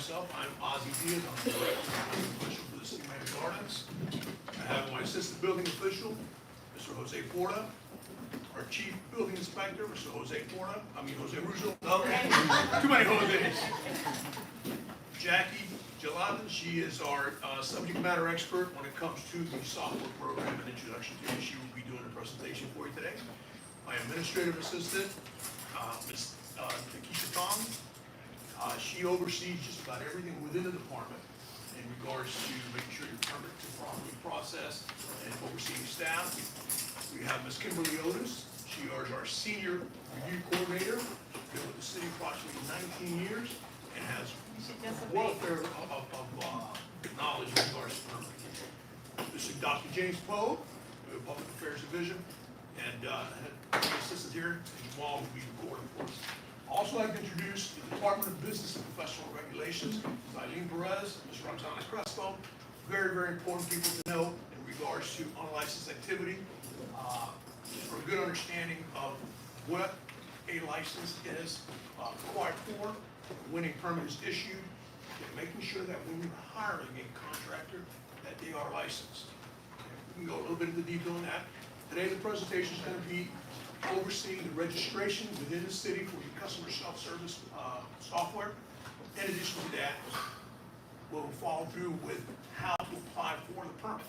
myself. I'm Ozzie Diaz. I'm the director of official for the city of Miami Gardens. I have my assistant building official, Mr. Jose Porta. Our chief building inspector, Mr. Jose Russo. Okay. Too many Jose's. Jackie Gelatin, she is our subject matter expert when it comes to the software program and introduction to it. She will be doing a presentation for you today. My administrative assistant, Ms. Nikita Tong, she oversees just about everything within the department in regards to making sure your permits are properly processed and overseeing staff. We have Ms. Kimberly Otis. She is our senior review coordinator. She's been with the city approximately 19 years and has a wealth of knowledge in regards to permitting. This is Dr. James Poe, the Public Affairs Division, and the assistant here, and Jamal will be recording for us. Also, I'd like to introduce the Department of Business and Professional Regulations, Eileen Perez, Ms. Roxana Crespo. Very, very important people to know in regards to unlicensed activity. For a good understanding of what a license is required for, when a permit is issued, and making sure that when you're hiring a contractor, that they are licensed. We can go a little bit into detail on that. Today, the presentation is going to be overseeing the registration within the city for your customer self-service software. In addition to that, we'll follow through with how to apply for the permit.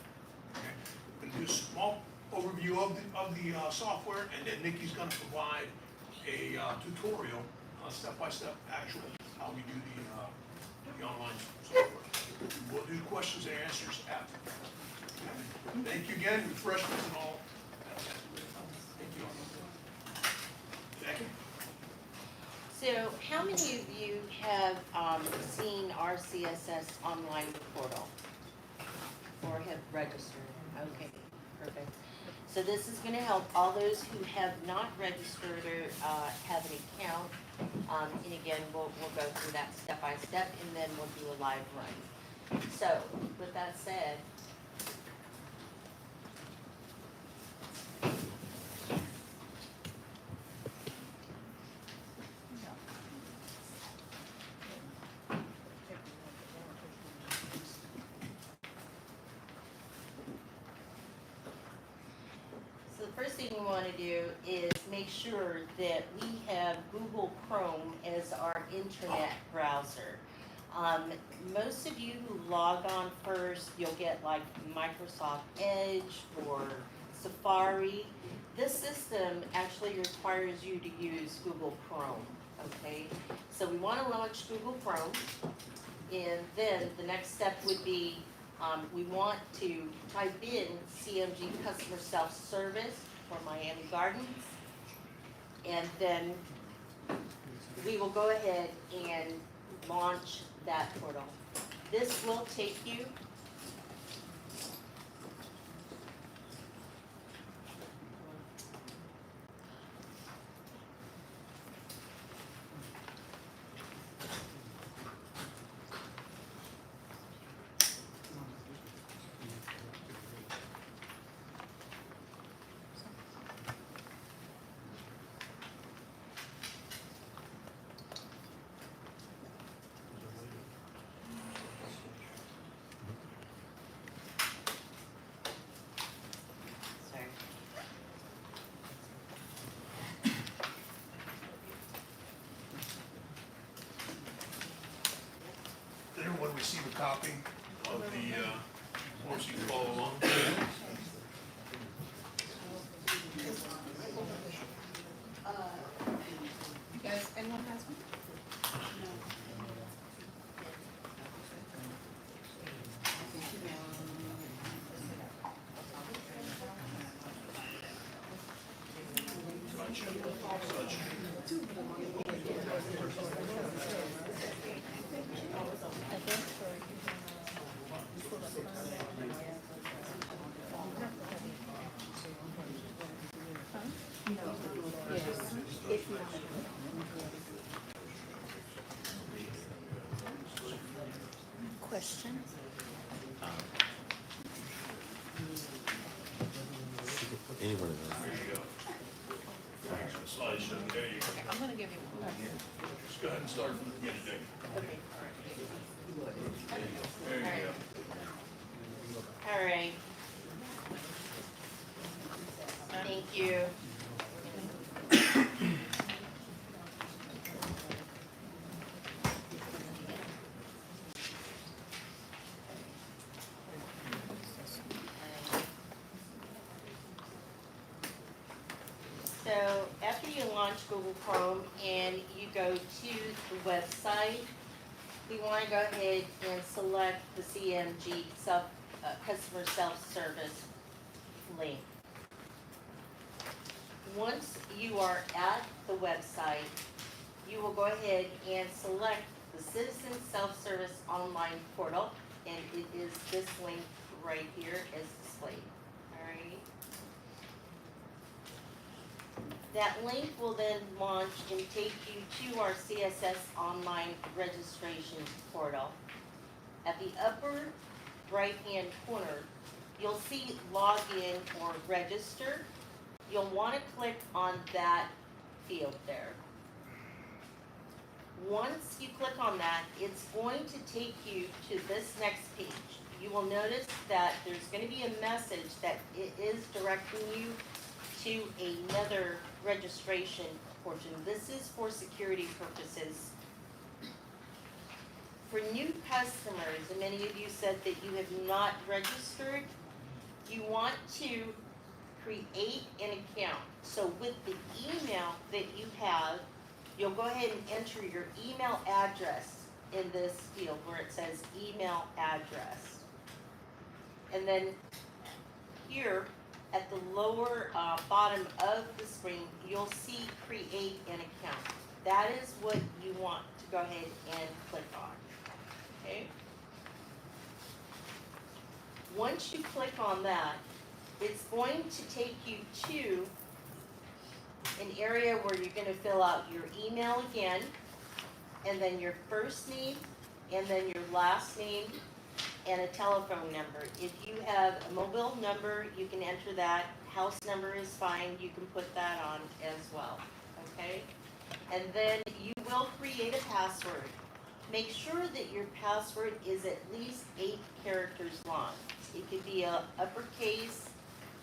Okay? We're going to do a small overview of the software, and then Nikki's going to provide a tutorial, step-by-step actual, how we do the online software. We'll do questions and answers after. Okay? Thank you again, refreshments and all. Thank you. Jackie? So how many of you have seen our CSS online portal or have registered? Okay, perfect. So this is going to help all those who have not registered or have an account. And again, we'll go through that step by step, and then we'll do a live run. So with that said, first thing we want to do is make sure that we have Google Chrome as our internet browser. Most of you who log on first, you'll get like Microsoft Edge or Safari. This system actually requires you to use Google Chrome, okay? So we want to launch Google Chrome, and then the next step would be we want to type in CMG Customer Self-Service for Miami Gardens, and then we will go ahead and launch that portal. This will take you Did everyone receive a copy of the course you can follow along? You guys, anyone has one? question. Any one of those. There you go. Slideshow, there you go. I'm gonna give you one. Just go ahead and start from the beginning. Okay. you. So after you launch Google Chrome and you go to the website, we want to go ahead and select the CMG customer self-service link. Once you are at the website, you will go ahead and select the Citizen Self-Service Online Portal, and it is this link right here as displayed. Alright. That link will then launch and take you to our CSS Online Registration Portal. At the upper right-hand corner, you'll see Login or Register. You'll want to click on that field there. Once you click on that, it's going to take you to this next page. You will notice that there's going to be a message that it is directing you to another registration portion. This is for security purposes. For new customers, and many of you said that you have not registered, you want to create an account. So with the email that you have, you'll go ahead and enter your email address in this field where it says email address. And then here at the lower bottom of the screen, you'll see create an account. That is what you want to go ahead and click on. Okay? Once you click on that, it's going to take you to an area where you're going to fill out your email again, and then your first name, and then your last name, and a telephone number. If you have a mobile number, you can enter that. House number is fine. You can put that on as well. Okay? And then you will create a password. Make sure that your password is at least 8 characters long. It could be a uppercase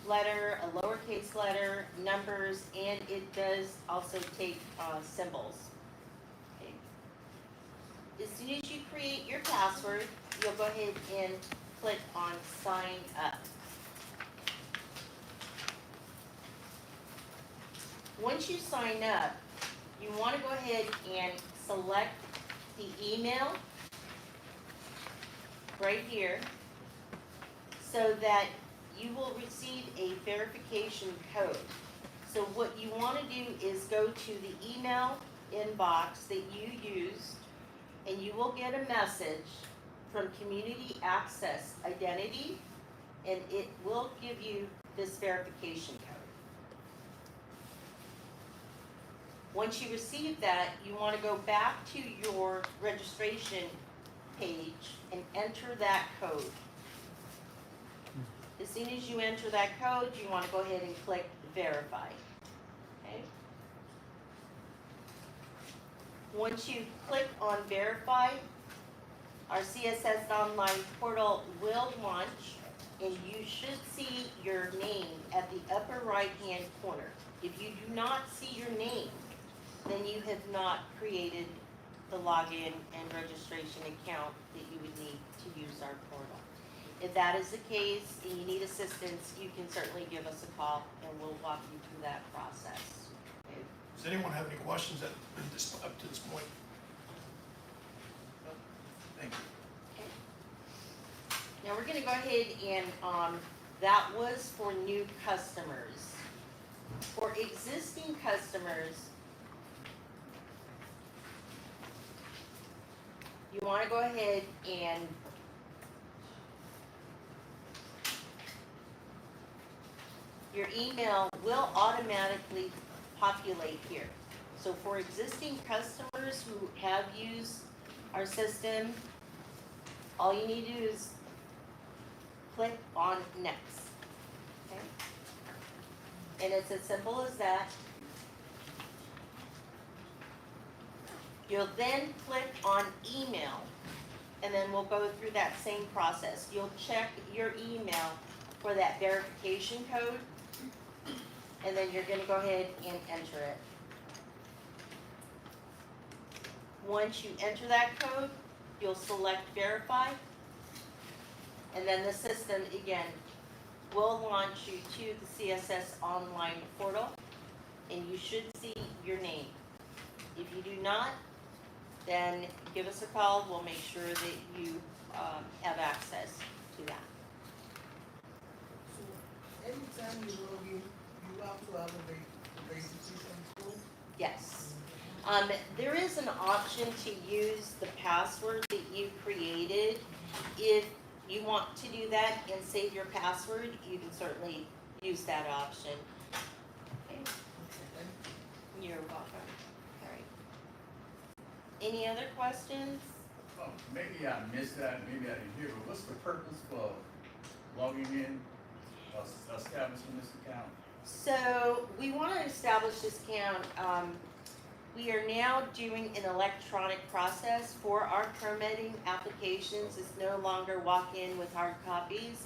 letter, a lowercase letter, numbers, and it does also take symbols. Okay. As soon as you create your password, you'll go ahead and click on sign up. Once you sign up, you want to go ahead and select the email right here so that you will receive a verification code. So what you want to do is go to the email inbox that you used, and you will get a message from Community Access Identity, and it will give you this verification code. Once you receive that, you want to go back to your registration page and enter that code. As soon as you enter that code, you want to go ahead and click verify. Okay? Once you click on verify, our CSS Online portal will launch, and you should see your name at the upper right-hand corner. If you do not see your name, then you have not created the login and registration account that you would need to use our portal. If that is the case and you need assistance, you can certainly give us a call and we'll walk you through that process. Okay? Does anyone have any questions up to this point? No? Thank you. Okay. Now we're going to go ahead and that was for new customers. For existing customers, you want to go ahead and your email will automatically populate here. So for existing customers who have used our system, all you need to do is click on next. Okay? And it's as simple as that. You'll then click on email, and then we'll go through that same process. You'll check your email for that verification code. and then you're gonna go ahead and enter it. Once you enter that code, you'll select verify, and then the system, again, will launch you to the CSS online portal, and you should see your name. If you do not, then give us a call, we'll make sure that you have access to that. So anytime you log in, you have to have a verification code. Yes. There is an option to use the password that you created. If you want to do that and save your password, you can certainly use that option. Okay. You're welcome. All right. Any other questions? Oh, maybe I missed that, maybe I didn't hear, but what's the purpose for logging in, establishing this account? So we want to establish this account. We are now doing an electronic process for our permitting applications. It's no longer walk in with hard copies.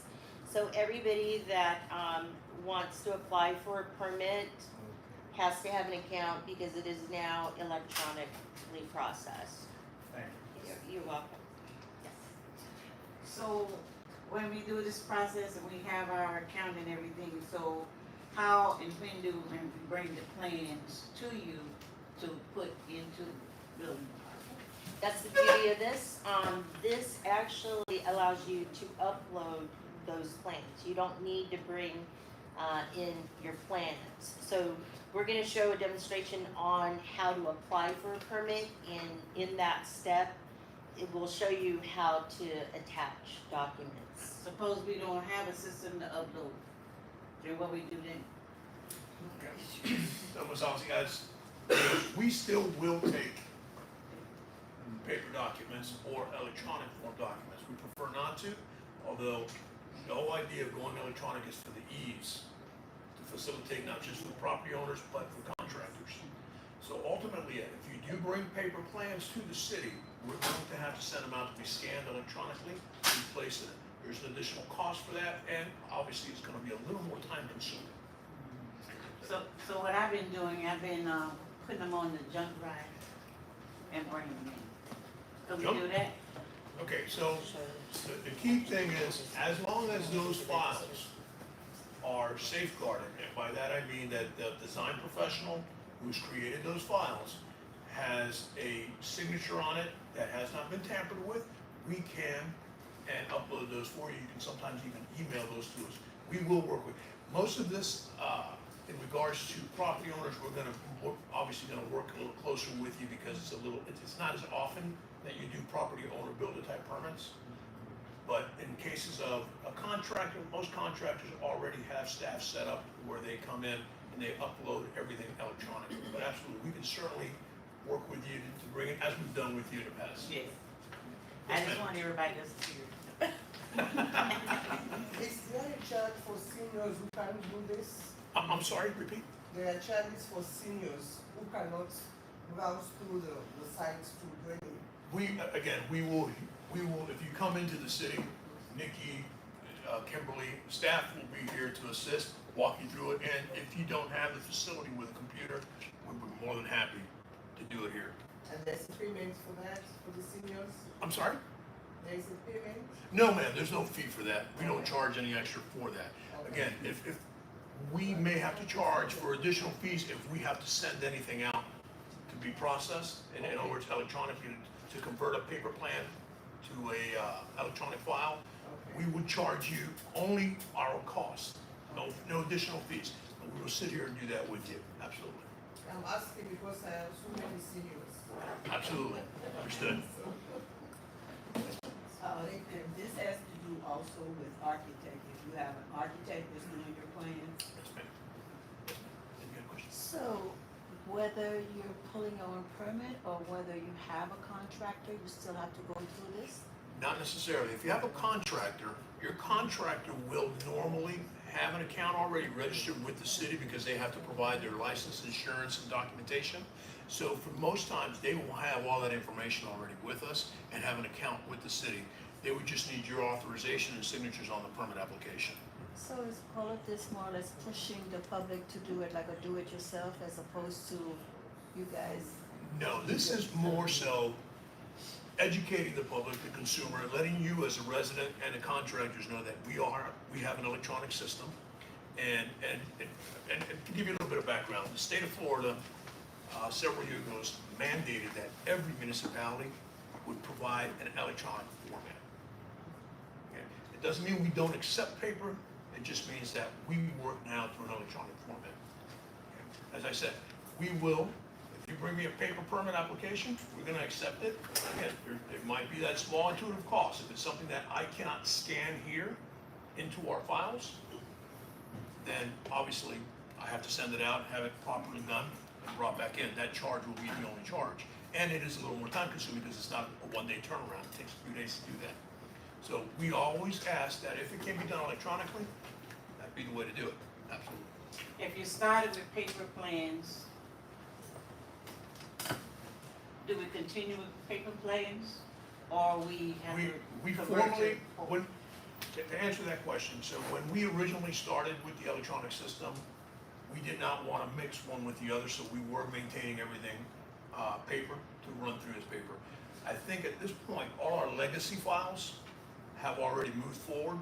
So everybody that wants to apply for a permit has to have an account because it is now electronically processed. Thank you. You're welcome. Yes. So when we do this process and we have our account and everything, so how and when do we bring the plans to you to put into the building department? That's the beauty of this. This actually allows you to upload those plans. You don't need to bring in your plans. So we're gonna show a demonstration on how to apply for a permit, and in that step, it will show you how to attach documents. Suppose we don't have a system to upload, then what we do then? Okay. So, Ms. Ozzie, guys, we still will take paper documents or electronic form documents. We prefer not to, although the whole idea of going electronic is for the ease, to facilitate not just for property owners, but for contractors. So ultimately, if you do bring paper plans to the city, we're going to have to send them out to be scanned electronically and place it. There's an additional cost for that, and obviously it's gonna be a little more time consuming. So what I've been doing, I've been putting them on the junk drive and bringing them in. Can we Junk? do that? Okay, so the key thing is, as long as those files are safeguarded, and by that I mean that the design professional who's created those files has a signature on it that has not been tampered with, we can and upload those for you. You can sometimes even email those to us. We will work with, most of this, in regards to property owners, we're obviously gonna work a little closer with you because it's not as often that you do property owner builder type permits. But in cases of a contractor, most contractors already have staff set up where they come in and they upload everything electronically. But absolutely, we can certainly work with you to bring it, as we've done with you in the past. Yes. Yes, I just ma'am. want everybody to see it. Is there a charge for seniors who can't do this? I'm sorry, repeat? There are charges for seniors who cannot browse through the sites to bring it. We will, if you come into the city, Nikki, Kimberly, staff will be here to assist, walk you through it, and if you don't have the facility with a computer, we'd be more than happy to do it here. And there's a payment for that, for the seniors? I'm sorry? There is a payment? No, ma'am, there's no fee for that. We don't charge any extra for that. Again, if we may have to charge for additional fees if we have to send anything out to be processed, in other words, electronically, to convert a paper plan to a electronic file, we would charge you only our cost, no additional fees. But we will sit here and do that with you, absolutely. I'm asking because I have so many seniors. Absolutely, understood. And this has to do also with architect, if you have an architect that's doing your plans. Yes, ma'am. Any other questions? So whether you're pulling your own permit or whether you have a contractor, you still have to go through this? Not necessarily. If you have a contractor, your contractor will normally have an account already registered with the city because they have to provide their license, insurance, and documentation. So for most times, they will have all that information already with us and have an account with the city. They would just need your authorization and signatures on the permit application. So is all of this more or less pushing the public to do it like a do-it-yourself as opposed to you guys? No, this is more so educating the public, the consumer, letting you as a resident and the contractors know that we have an electronic system. And to give you a little bit of background, the state of Florida, several years ago mandated that every municipality would provide an electronic format. Okay? It doesn't mean we don't accept paper, it just means that we work now through an electronic format. Okay? As I said, we will, if you bring me a paper permit application, we're gonna accept it. Again, it might be that small intuitive cost. If it's something that I cannot scan here into our files, then obviously I have to send it out, have it properly done, and brought back in. That charge will be the only charge. And it is a little more time consuming because it's not a one-day turnaround. It takes a few days to do that. So we always ask that if it can be done electronically, that'd be the way to do it. Absolutely. If you started with paper plans, do we continue with paper plans? Or we have to We convert formally, to? to answer that question, so when we originally started with the electronic system, we did not want to mix one with the other, so we were maintaining everything paper to run through as paper. I think at this point, all our legacy files have already moved forward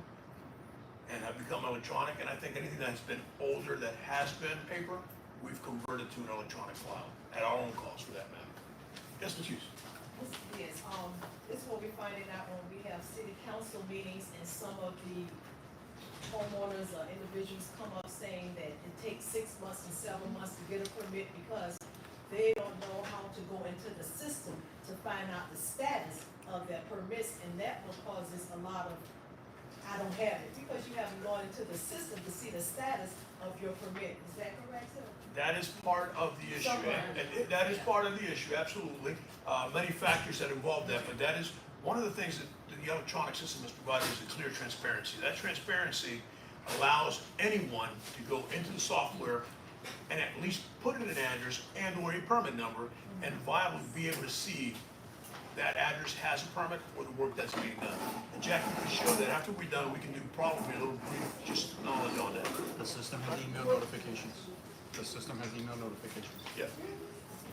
and have become electronic, and I think anything that's been older that has been paper, we've converted to an electronic file at our own cost for that matter. Yes, Ms. Hughes? Yes, this is what we're finding out when we have city council meetings and some of the homeowners or individuals come up saying that it takes 6 months and 7 months to get a permit because they don't know how to go into the system to find out the status of their permits, and that will causes a lot of, I don't have it, because you haven't gone into the system to see the status of your permit. Is that correct, sir? That is part of the issue, and that is part of the issue, absolutely. Many factors that involve that, but that is one of the things that the electronic system has provided is a clear transparency. That transparency allows anyone to go into the software and at least put in an address and or a permit number and viably be able to see that address has a permit for the work that's being done. And Jackie can show that after we're done, we can do probably a little brief, just knowledge on that. The system has email notifications. The system has email notifications. Yeah.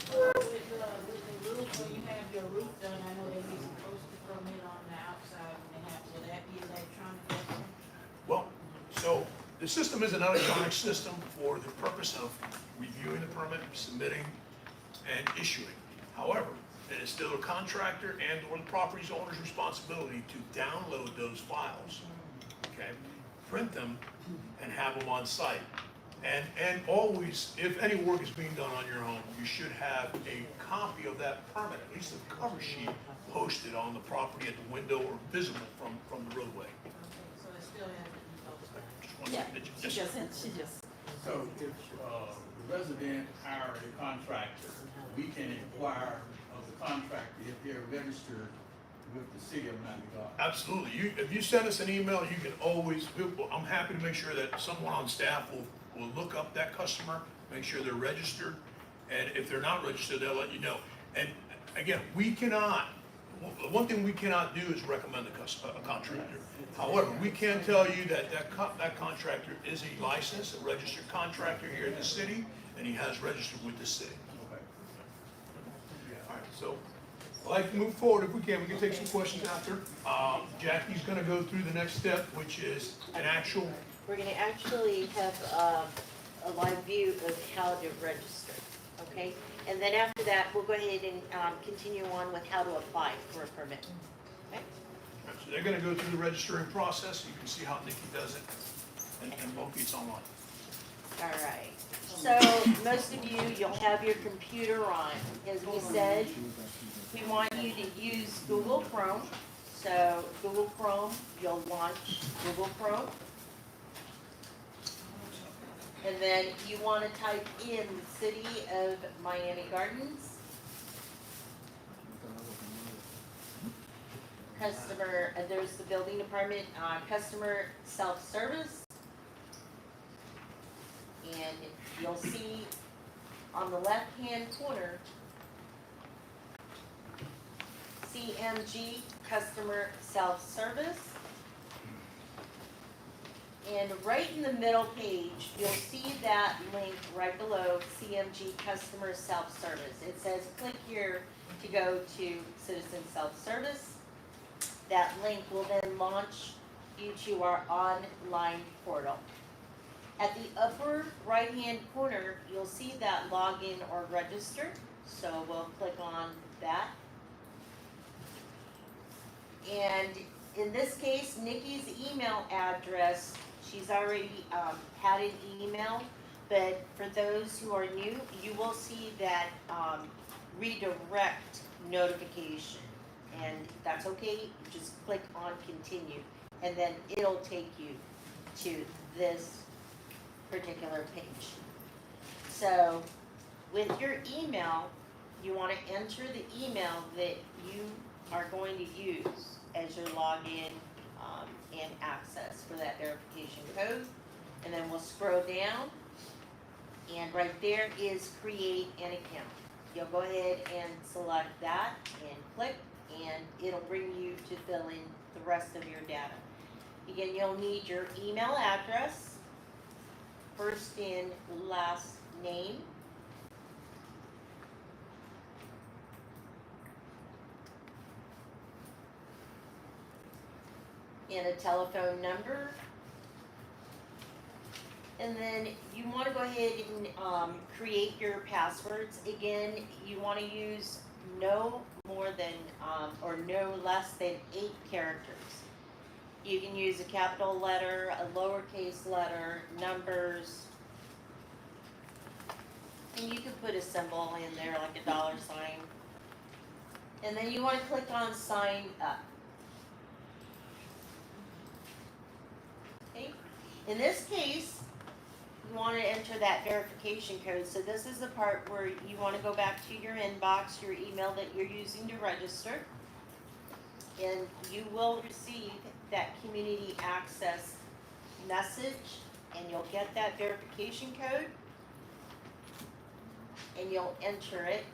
With the roof, when you have your roof done, I know they be supposed to permit on the outside when they have, will that be electronic also? Well, so the system is an electronic system for the purpose of reviewing the permit, submitting, and issuing. However, it is still a contractor and or the property owner's responsibility to download those files, okay? Print them and have them on site. And always, if any work is being done on your home, you should have a copy of that permit, at least a cover sheet, posted on the property at the window or visible from the roadway. Okay, so it still has to be posted. Just one Yeah, second. she just. So if, the resident hire a contractor, we can inquire of the contractor if they're registered with the city of Miami-Dade. Absolutely. If you send us an email, you can always, I'm happy to make sure that someone on staff will look up that customer, make sure they're registered, and if they're not registered, they'll let you know. And again, one thing we cannot do is recommend a contractor. However, we can tell you that that contractor is a licensed, a registered contractor here in the city, and he has registered with the city. Okay. All right, so I'd like to move forward if we can. We can take some questions after. Jackie's gonna go through the next step, which is an actual, We're gonna actually have a live view of how to register, okay? And then after that, we'll go ahead and continue on with how to apply for a permit, okay? so they're gonna go through the registering process. You can see how Nikki does it, and both it's online. All right. So most of you, you'll have your computer on. As we said, we want you to use Google Chrome. So Google Chrome, you'll launch Google Chrome. And then you want to type in the city of Miami Gardens. Customer, there's the building department, customer self-service. And you'll see on the left-hand corner, CMG, customer self-service. And right in the middle page, you'll see that link right below CMG Customer Self-Service. It says click here to go to Citizen Self-Service. That link will then launch you to our online portal. At the upper right-hand corner, you'll see that login or register. So we'll click on that. And in this case, Nikki's email address, she's already had an email, but for those who are new, you will see that redirect notification. And that's okay, just click on continue, and then it'll take you to this particular page. So with your email, you want to enter the email that you are going to use as your login and access for that verification code. And then we'll scroll down, and right there is create an account. You'll go ahead and select that and click, and it'll bring you to fill in the rest of your data. Again, you'll need your email address, first and last name, and a telephone number. And then you want to go ahead and create your passwords. Again, you want to use no more than or no less than 8 characters. You can use a capital letter, a lowercase letter, numbers, and you can put a symbol in there like a dollar sign. And then you want to click on sign up. Okay. In this case, you want to enter that verification code. So this is the part where you want to go back to your inbox, your email that you're using to register, and you will receive that community access message, and you'll get that verification code, and you'll enter it,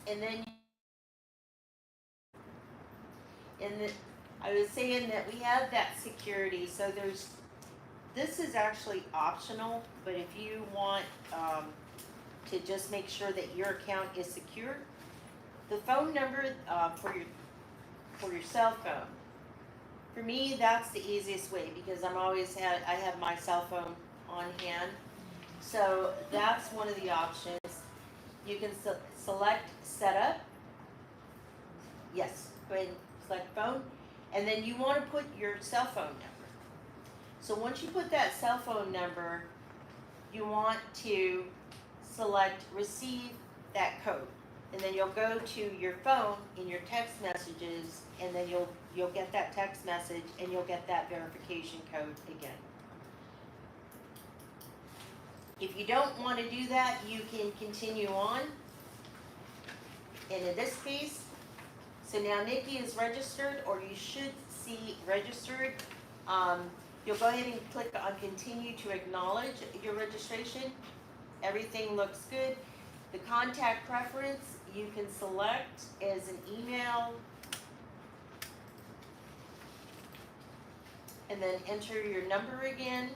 and then I was saying that we have that security, so this is actually optional, but if you want to just make sure that your account is secure, the phone number for your cell phone, for me, that's the easiest way because I have my cell phone on hand. So that's one of the options. You can select setup. Yes, go ahead and select phone. And then you want to put your cell phone number. So once you put that cell phone number, you want to select receive that code. And then you'll go to your phone in your text messages, and then you'll get that text message and you'll get that verification code again. If you don't want to do that, you can continue on. And in this case, so now Nikki is registered, or you should see registered. You'll go ahead and click on continue to acknowledge your registration. Everything looks good. The contact preference you can select as an email, and then enter your number again.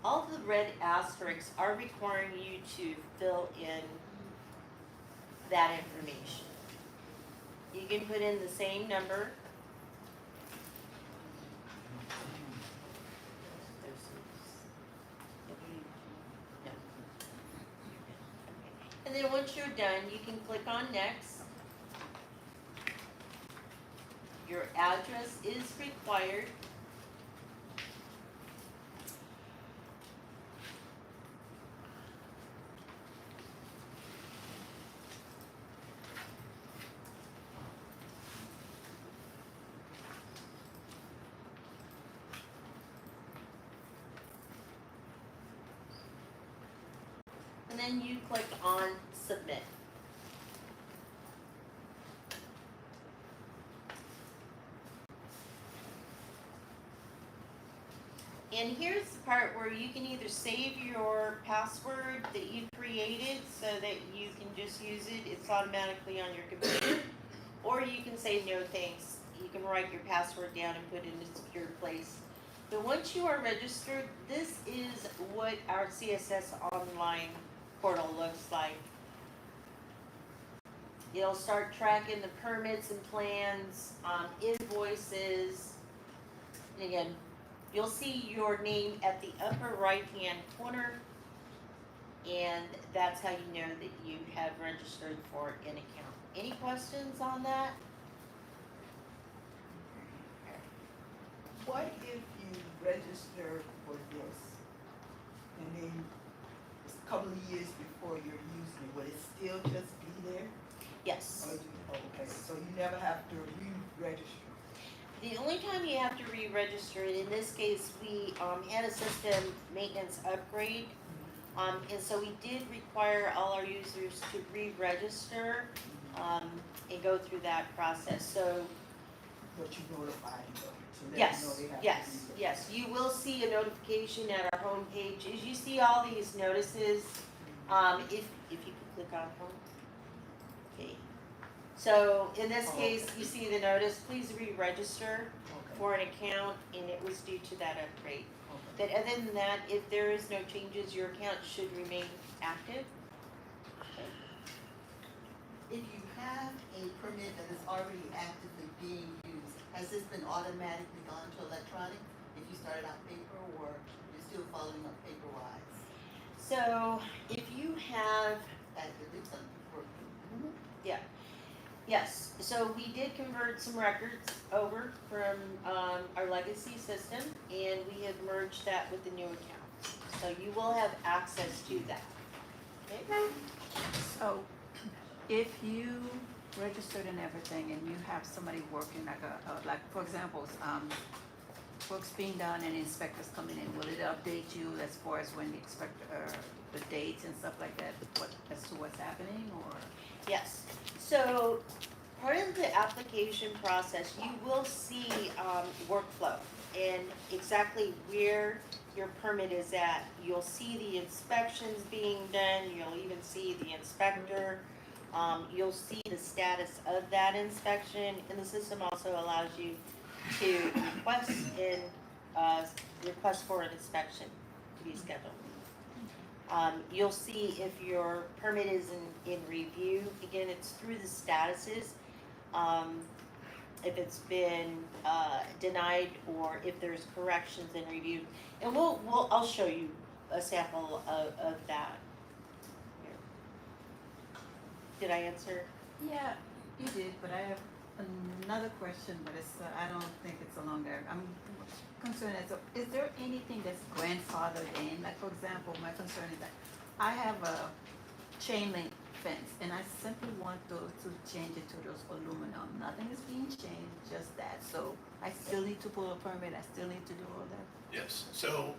All the red asterisks are requiring you to fill in that information. You can put in the same number. And then once you're done, you can click on next. Your address is required. And then you click on submit. And here's the part where you can either save your password that you created so that you can just use it, it's automatically on your computer. Or you can say no thanks, you can write your password down and put it in a secure place. But once you are registered, this is what our CSS online portal looks like. It'll start tracking the permits and plans, invoices. And again, you'll see your name at the upper right-hand corner, and that's how you know that you have registered for an account. Any questions on that? What if you register for this and then a couple of years before you're using it, would it still just be there? Yes. Okay, so you never have to re-register? The only time you have to re-register, and in this case, we had a system maintenance upgrade. And so we did require all our users to re-register and go through that process. So But you notify them to let them know yes, they have to yes, re-register? yes. You will see a notification at our homepage. As you see all these notices, if you could click on home. Okay. So in this case, you see the notice, please re-register Okay. for an account, and it was due to that upgrade. Okay. But other than that, if there is no changes, your account should remain active. If you have a permit that is already actively being used, has this been automatically gone to electronic? If you started out paper or you're still following up paper-wise? So if you have, Actively, some people yeah, yes, so we did convert some records over from our legacy system, and we have merged that with the new account. So you will have access to that. Okay? So, if you registered and everything and you have somebody working like for example, work's being done and inspectors coming in, will it update you as far as when the the dates and stuff like that, as to what's happening, or? Yes, so part of the application process, you will see workflow and exactly where your permit is at. You'll see the inspections being done, you'll even see the inspector. You'll see the status of that inspection, and the system also allows you to request for an inspection to be scheduled. You'll see if your permit is in review. Again, it's through the statuses. If it's been denied or if there's corrections in review. And I'll show you a sample of that. Here. Did I answer? Yeah, you did, but I have another question, but I don't think it's along there. I'm concerned is there anything that's grandfathered in? Like for example, my concern is that I have a chain link fence and I simply want to change it to those aluminum. Nothing is being changed, just that. So I still need to pull a permit, I still need to do all that. Yes, so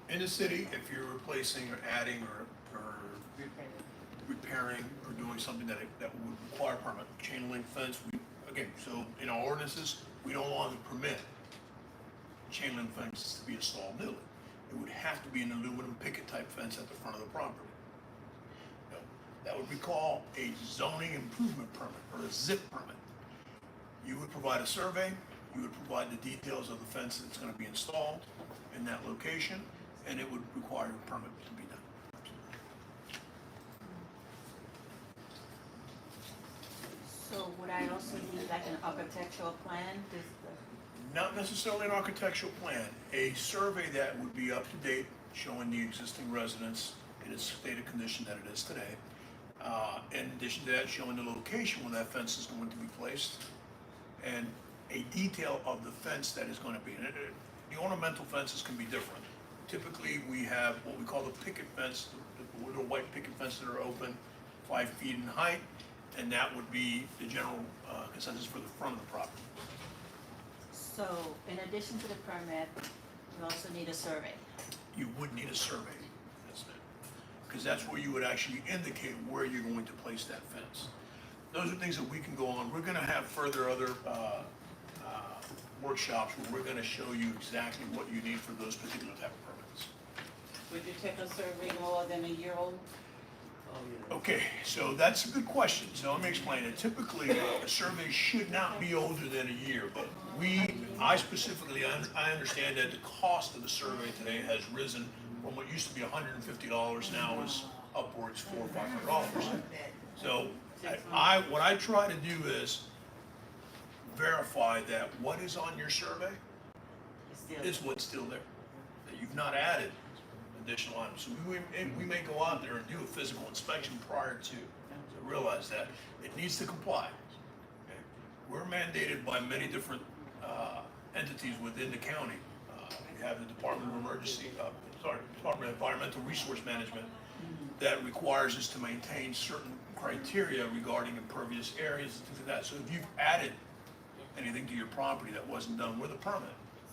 in the city, if you're replacing or adding or repairing or doing something that would require a permit, chain link fence, so in our ordinances, we don't longer permit chain link fences to be installed newly. It would have to be an aluminum picket type fence at the front of the property. You know, that would be called a zoning improvement permit or a ZIP permit. You would provide a survey, you would provide the details of the fence that's gonna be installed in that location, and it would require a permit to be done. So would I also need like an architectural plan? Not necessarily an architectural plan, a survey that would be up to date, showing the existing residence in its state of condition that it is today. In addition to that, showing the location where that fence is going to be placed, and a detail of the fence that is going to be. And the ornamental fences can be different. Typically, we have what we call the picket fence, the little white picket fences that are open 5 feet in height, and that would be the general consensus for the front of the property. So in addition to the permit, you also need a survey. You would need a survey, because that's where you would actually indicate where you're going to place that fence. Those are things that we can go on. We're going to have further other workshops where we're gonna show you exactly what you need for those particular type of permits. Would you take a survey more than a year old? Okay, so that's a good question, so let me explain it. Typically, a survey should not be older than a year, but I specifically, I understand that the cost of the survey today has risen from what used to be $150, now is upwards $400 or $500. So, what I try to do is verify that what is on your survey is what's still there, that you've not added additional items. So we may go out there and do a physical inspection prior to realize that it needs to comply. Okay? We're mandated by many different entities within the county. We have the Department of Department of Environmental Resource Management that requires us to maintain certain criteria regarding impervious areas and things like that. So if you've added anything to your property that wasn't done with a permit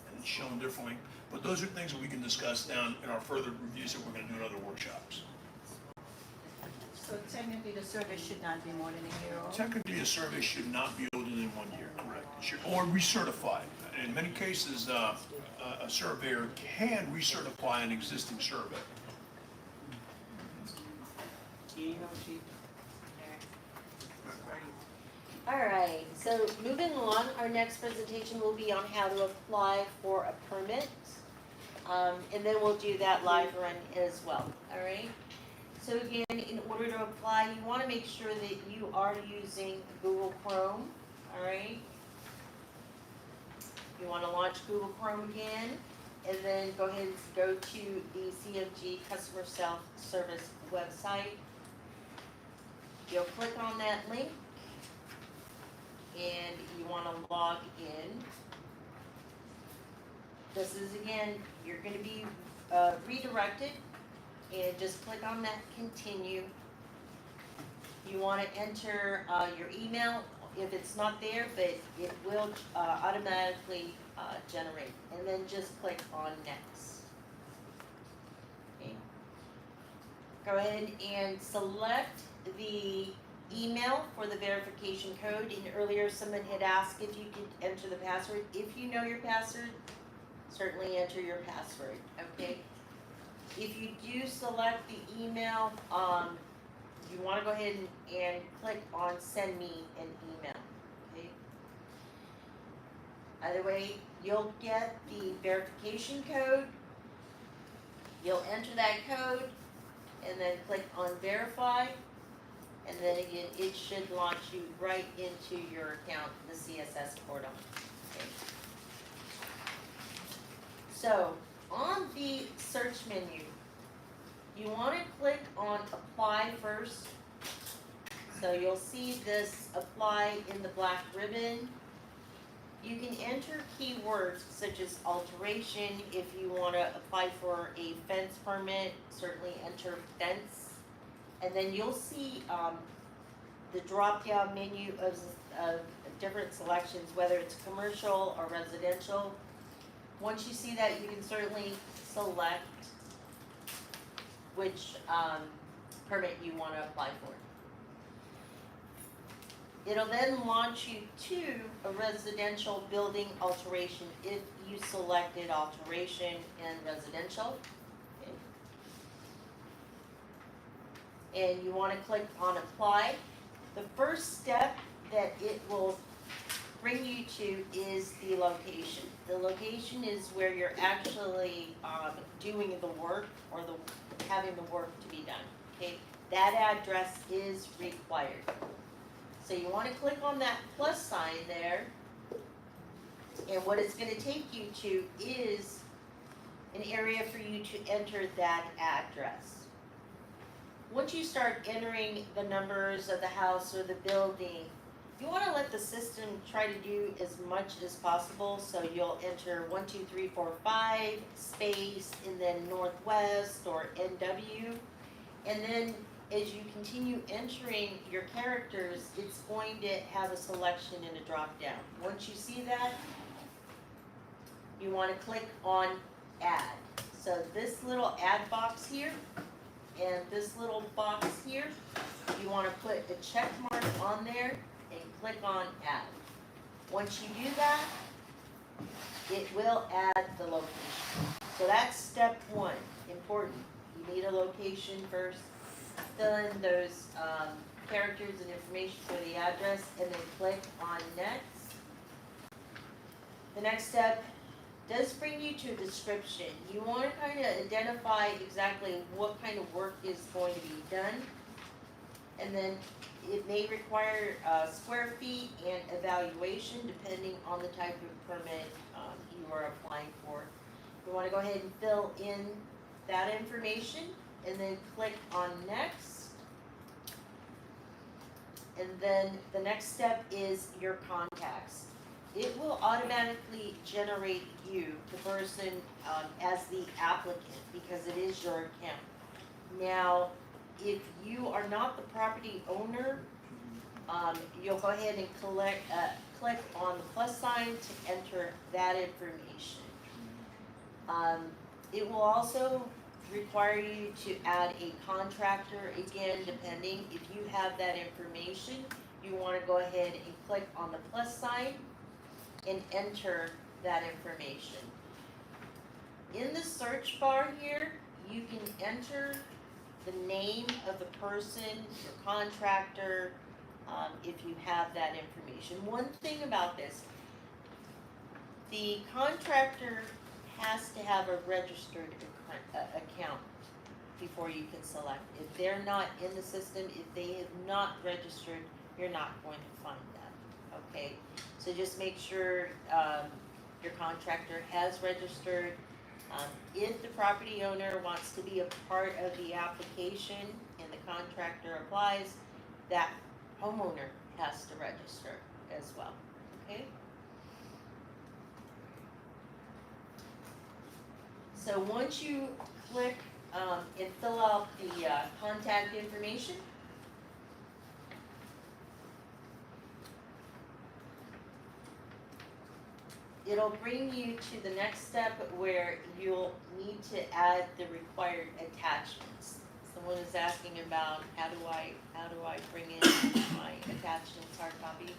and it's shown differently, but those are things that we can discuss down in our further reviews that we're gonna do in other workshops. So technically, the survey should not be more than a year old? Technically, a survey should not be older than 1 year, correct? It should- Or recertified. In many cases, a surveyor can recertify an existing survey. You know, she. All right, so moving along, our next presentation will be on how to apply for a permit. And then we'll do that live run as well, all right? So again, in order to apply, you wanna make sure that you are using Google Chrome, all right? You wanna launch Google Chrome again, and then go ahead and go to the CMG Customer Self-Service website. You'll click on that link, and you wanna log in. This is, again, you're gonna be redirected, and just click on that continue. You wanna enter your email if it's not there, but it will automatically generate, and then just click on next. Okay. Go ahead and select the email for the verification code, and earlier someone had asked if you could enter the password. If you know your password, certainly enter your password, okay? If you do select the email, you wanna go ahead and click on send me an email, okay? Either way, you'll get the verification code, you'll enter that code, and then click on verify, and then again, it should launch you right into your account, the CSS portal, okay? So, on the search menu, you want to click on apply first. So you'll see this apply in the black ribbon. You can enter keywords such as alteration. If you want to apply for a fence permit, certainly enter fence. And then you'll see the drop-down menu of different selections, whether it's commercial or residential. Once you see that, you can certainly select which permit you want to apply for. It'll then launch you to a residential building alteration if you selected alteration and residential. Okay. And you want to click on apply. The first step that it will bring you to is the location. The location is where you're actually doing the work or having the work to be done, okay? That address is required. So you wanna click on that plus sign there, and what it's gonna take you to is an area for you to enter that address. Once you start entering the numbers of the house or the building, you wanna let the system try to do as much as possible, so you'll enter 1, 2, 3, 4, 5, space, and then northwest or NW. And then as you continue entering your characters, it's going to have a selection and a drop down. Once you see that, you wanna click on add. So this little add box here, and this little box here, you wanna put a check mark on there, and click on add. Once you do that, it will add the location. So that's step one, important. You need a location first, fill in those, characters and information for the address, and then click on next. The next step does bring you to a description. You want to kind of identify exactly what kind of work is going to be done. And then it may require square feet and evaluation depending on the type of permit you are applying for. You want to go ahead and fill in that information and then click on next. And then the next step is your contacts. It will automatically generate you, the person, as the applicant because it is your account. Now, if you are not the property owner, you'll go ahead and click on the plus sign to enter that information. It will also require you to add a contractor, again, depending. If you have that information, you want to go ahead and click on the plus sign and enter that information. In the search bar here, you can enter the name of the person, your contractor, if you have that information. One thing about this, the contractor has to have a registered account before you can select. If they're not in the system, if they have not registered, you're not going to find them, okay? So just make sure your contractor has registered. If the property owner wants to be a part of the application and the contractor applies, that homeowner has to register as well, okay? So once you click and fill out the contact information, it'll bring you to the next step where you'll need to add the required attachments. Someone is asking about how do I bring in my attachments, hard copy.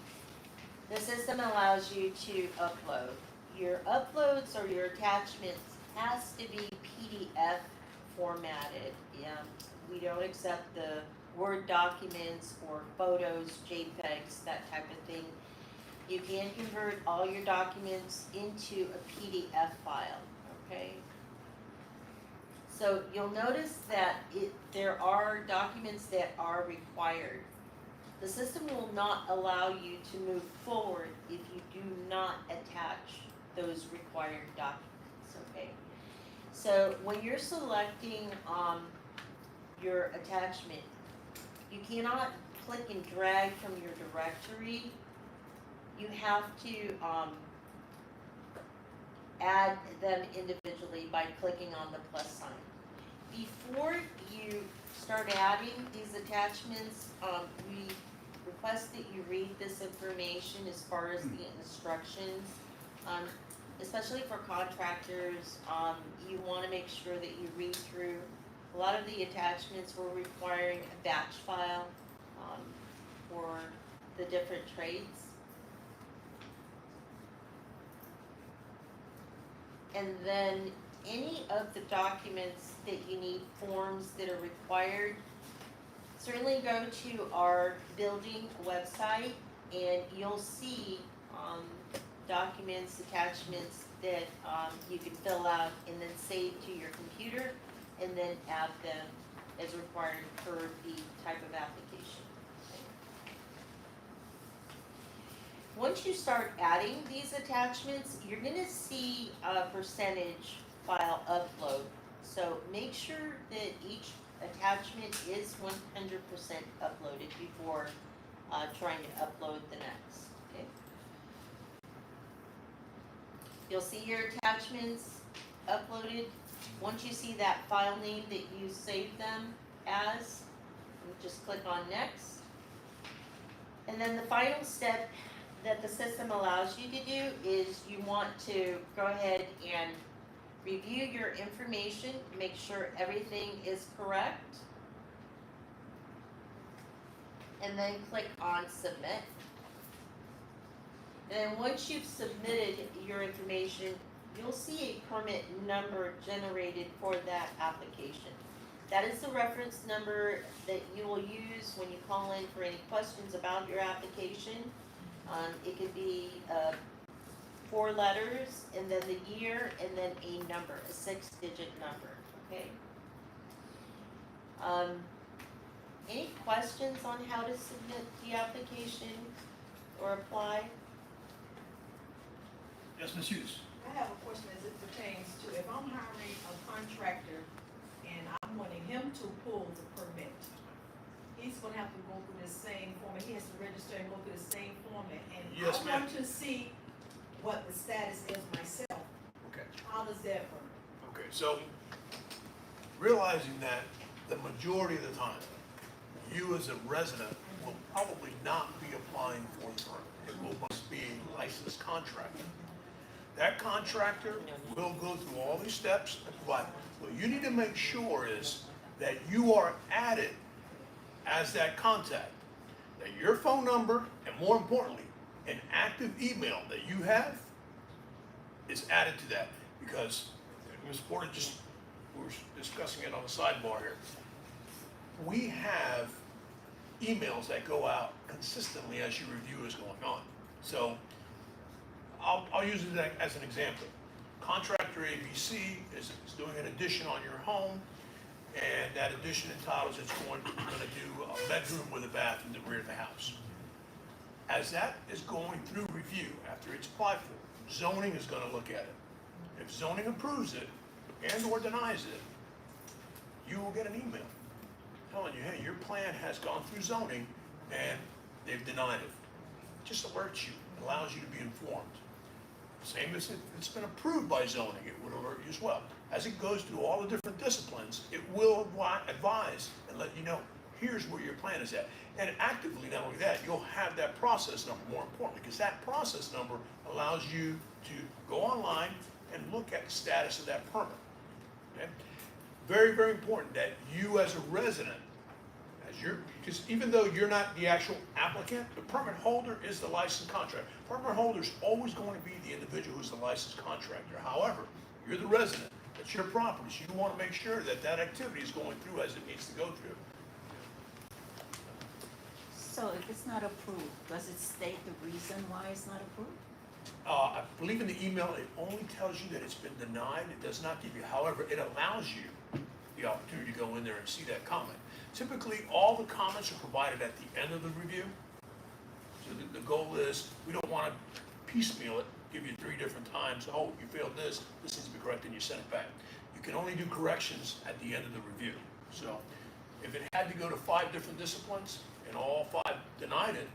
The system allows you to upload. Your uploads or your attachments has to be PDF formatted. We don't accept the Word documents or photos, JPEGs, that type of thing. You can convert all your documents into a PDF file, okay? So you'll notice that there are documents that are required. The system will not allow you to move forward if you do not attach those required documents, okay? So when you're selecting your attachment, you cannot click and drag from your directory. You have to add them individually by clicking on the plus sign. Before you start adding these attachments, we request that you read this information as far as the instructions. Especially for contractors, you want to make sure that you read through. A lot of the attachments were requiring a batch file for the different trades. And then any of the documents that you need, forms that are required, certainly go to our building website and you'll see documents, attachments that you can fill out and then save to your computer and then add them as required for the type of application. Once you start adding these attachments, you're gonna see a percentage file upload. So make sure that each attachment is 100% uploaded before trying to upload the next, okay? You'll see your attachments uploaded. Once you see that file name that you saved them as, you just click on next. And then the final step that the system allows you to do is you want to go ahead and review your information, make sure everything is correct, and then click on submit. Then once you've submitted your information, you'll see a permit number generated for that application. That is the reference number that you will use when you call in for any questions about your application. It could be 4 letters, and then the year, and then a number, a 6-digit number, okay? Any questions on how to submit the application or apply? Yes, Ms. Hughes? I have a question as it pertains to if I'm hiring a contractor and I'm wanting him to pull the permit, he's gonna have to go through the same form, he has to register and go through the same form, and Yes, I ma'am. want to see what the status is myself. Okay. How does that work? Okay, so realizing that the majority of the time, you as a resident will probably not be applying for the permit. It must be a licensed contractor. That contractor will go through all these steps and provide. What you need to make sure is that you are added as that contact. That your phone number, and more importantly, an active email that you have is added to that. Because Ms. Porter we were discussing it on the sidebar here. We have emails that go out consistently as your review is going on. So I'll use it as an example. Contractor ABC is doing an addition on your home, and that addition entitles it's going to do a bedroom with a bath in the rear of the house. As that is going through review, after it's applied for, zoning is going to look at it. If zoning approves it and or denies it, you will get an email telling you, hey, your plan has gone through zoning and they've denied it. Just alerts you, allows you to be informed. Same as if it's been approved by zoning, it would alert you as well. As it goes through all the different disciplines, it will advise and let you know, here's where your plan is at. And actively, not only that, you'll have that process number, more importantly, because that process number allows you to go online and look at the status of that permit. Okay? Very, very important that you as a resident, because even though you're not the actual applicant, the permit holder is the licensed contractor. Permit holder is always going to be the individual who's the licensed contractor. However, you're the resident. It's your property, so you want to make sure that that activity is going through as it needs to go through. So if it's not approved, does it state the reason why it's not approved? I believe in the email, it only tells you that it's been denied. It does not give you, however, it allows you the opportunity to go in there and see that comment. Typically, all the comments are provided at the end of the review. So the goal is, we don't want to piecemeal it, give you 3 different times, oh, you failed this needs to be corrected, and you send it back. You can only do corrections at the end of the review. So if it had to go to 5 different disciplines, and all 5 denied it,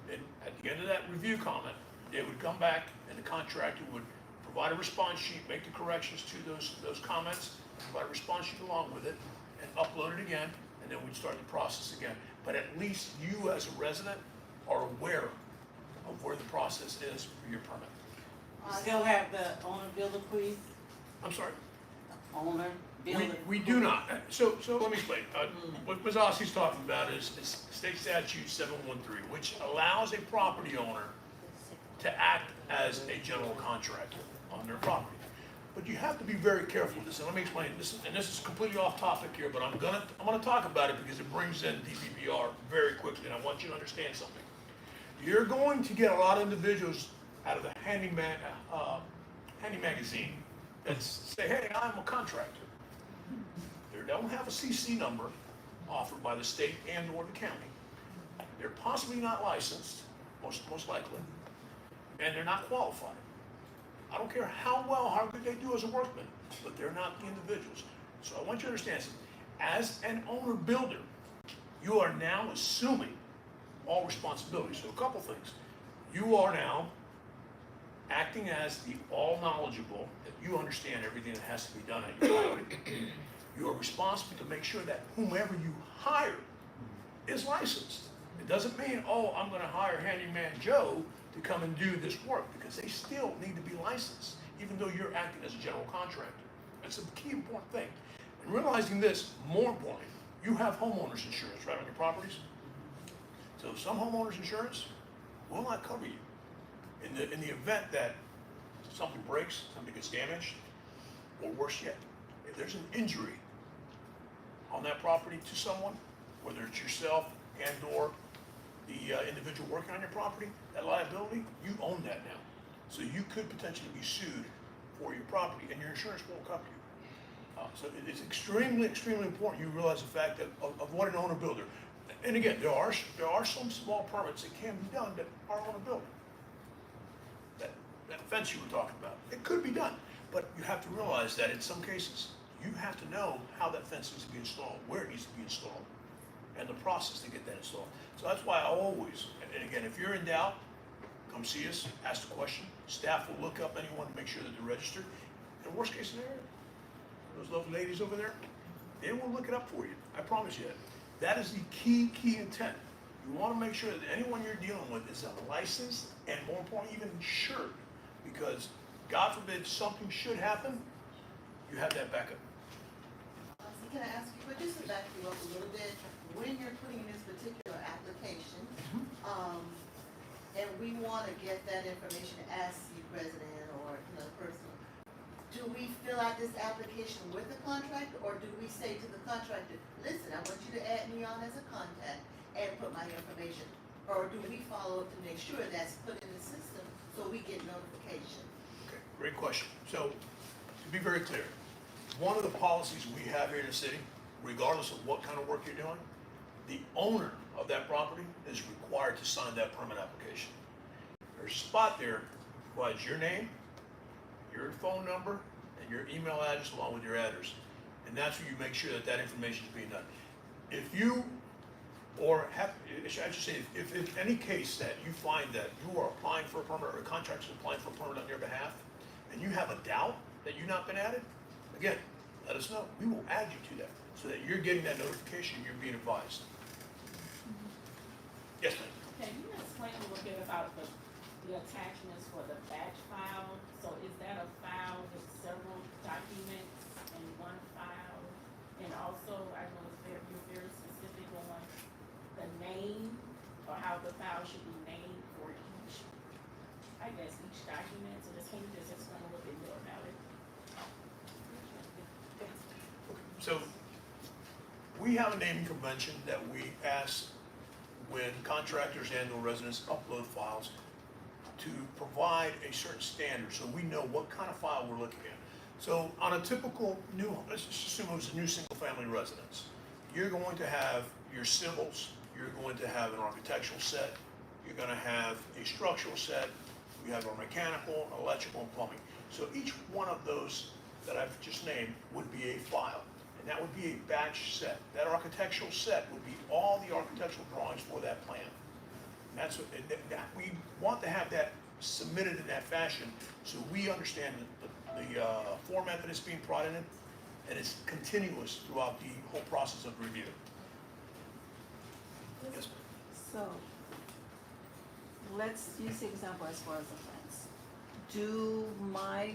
then at the end of that review comment, they would come back and the contractor would provide a response sheet, make the corrections to those comments, provide a response sheet along with it, and upload it again, and then we'd start the process again. But at least you as a resident are aware of where the process is for your permit. Still have the owner builder, please? I'm sorry? Owner builder. We do not. So let me explain. What Ms. Ossie's talking about is state statute 713, which allows a property owner to act as a general contractor on their property. But you have to be very careful with this, and let me explain this. And this is completely off topic here, but I'm gonna talk about it because it brings in DPPR very quickly, and I want you to understand something. You're going to get a lot of individuals out of the handy magazine that say, hey, I'm a contractor. They don't have a CC number offered by the state and or the county. They're possibly not licensed, most likely, and they're not qualified. I don't care how good they do as a workman, but they're not the individuals. So I want you to understand something. As an owner builder, you are now assuming all responsibility. So a couple things. You are now acting as the all knowledgeable, that you understand everything that has to be done at your property. You are responsible to make sure that whomever you hire is licensed. It doesn't mean, oh, I'm gonna hire Handyman Joe to come and do this work, because they still need to be licensed, even though you're acting as a general contractor. That's a key important thing. And realizing this, more importantly, you have homeowners insurance, right, on your properties? So some homeowners insurance will not cover you In the event that something breaks, something gets damaged, or worse yet, if there's an injury on that property to someone, whether it's yourself and or the individual working on your property, that liability, you own that now. So you could potentially be sued for your property and your insurance won't cover you. So it's extremely, extremely important you realize the fact that of what an owner builder. And again, there are some small permits that can be done that are owner builder. That fence you were talking about, it could be done, but you have to realize that in some cases, you have to know how that fence needs to be installed, where it needs to be installed, and the process to get that installed. So that's why I always, and again, if you're in doubt, come see us, ask the question. Staff will look up anyone to make sure that they're registered. In worst case scenario, those ladies over there, they will look it up for you. I promise you that. That is the key intent. You want to make sure that anyone you're dealing with is licensed and more importantly, even insured. Because God forbid something should happen, you have that backup. So can I ask you, but just to back you up a little bit, when you're putting in this particular application, and we want to get that information as the resident or person, do we fill out this application with the contractor, or do we say to the contractor, listen, I want you to add me on as a contact and put my information? Or do we follow up to make sure that's put in the system so we get notification? Okay, great question. So, to be very clear, one of the policies we have here in the city, regardless of what kind of work you're doing, the owner of that property is required to sign that permit application. There's a spot there that provides your name, your phone number, and your email address along with your address. And that's where you make sure that that information is being done. If you, or have, I should say, if in any case that you find that you are applying for a permit or a contractor is applying for a permit on your behalf, and you have a doubt that you've not been added, again, let us know. We will add you to that so that you're getting that notification, you're being advised. Yes, ma'am. Can you explain a little bit about the attachments for the batch file? So is that a file with several documents in one file? And also, I know you're very specific on the name or how the file should be named for each, I guess, each document. So just can you just explain a little bit more about it? So we have a naming convention that we ask when contractors and or residents upload files to provide a certain standard so we know what kind of file we're looking at. So on a typical new, let's just assume it was a new single family residence, you're going to have your civils, you're going to have an architectural set, you're going to have a structural set, you have a mechanical, electrical, and plumbing. So each one of those that I've just named would be a file. And that would be a batch set. That architectural set would be all the architectural drawings for that plan. And that's what, we want to have that submitted in that fashion so we understand the format that it's being brought in, and it's continuous throughout the whole process of review. Yes, So, let's use the example as far as the fence. Do my,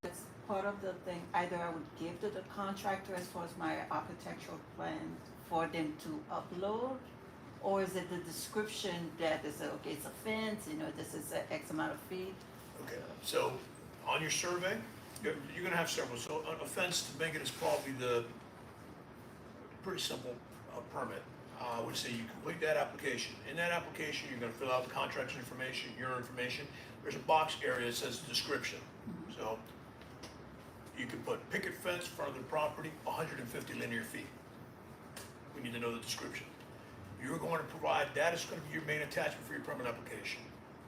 that's part of the thing, either I would give to the contractor as far as my architectural plan for them to upload? Or is it the description that is, okay, it's a fence, this is X amount of feet? Okay, so on your survey, you're gonna have several. So a fence, to make it, is probably the pretty simple permit. I would say you complete that application. In that application, you're gonna fill out the contractor's information, your information. There's a box area that says description. So you can put picket fence in front of the property, 150 linear feet. We need to know the description. You're going to provide, that is going to be your main attachment for your permit application.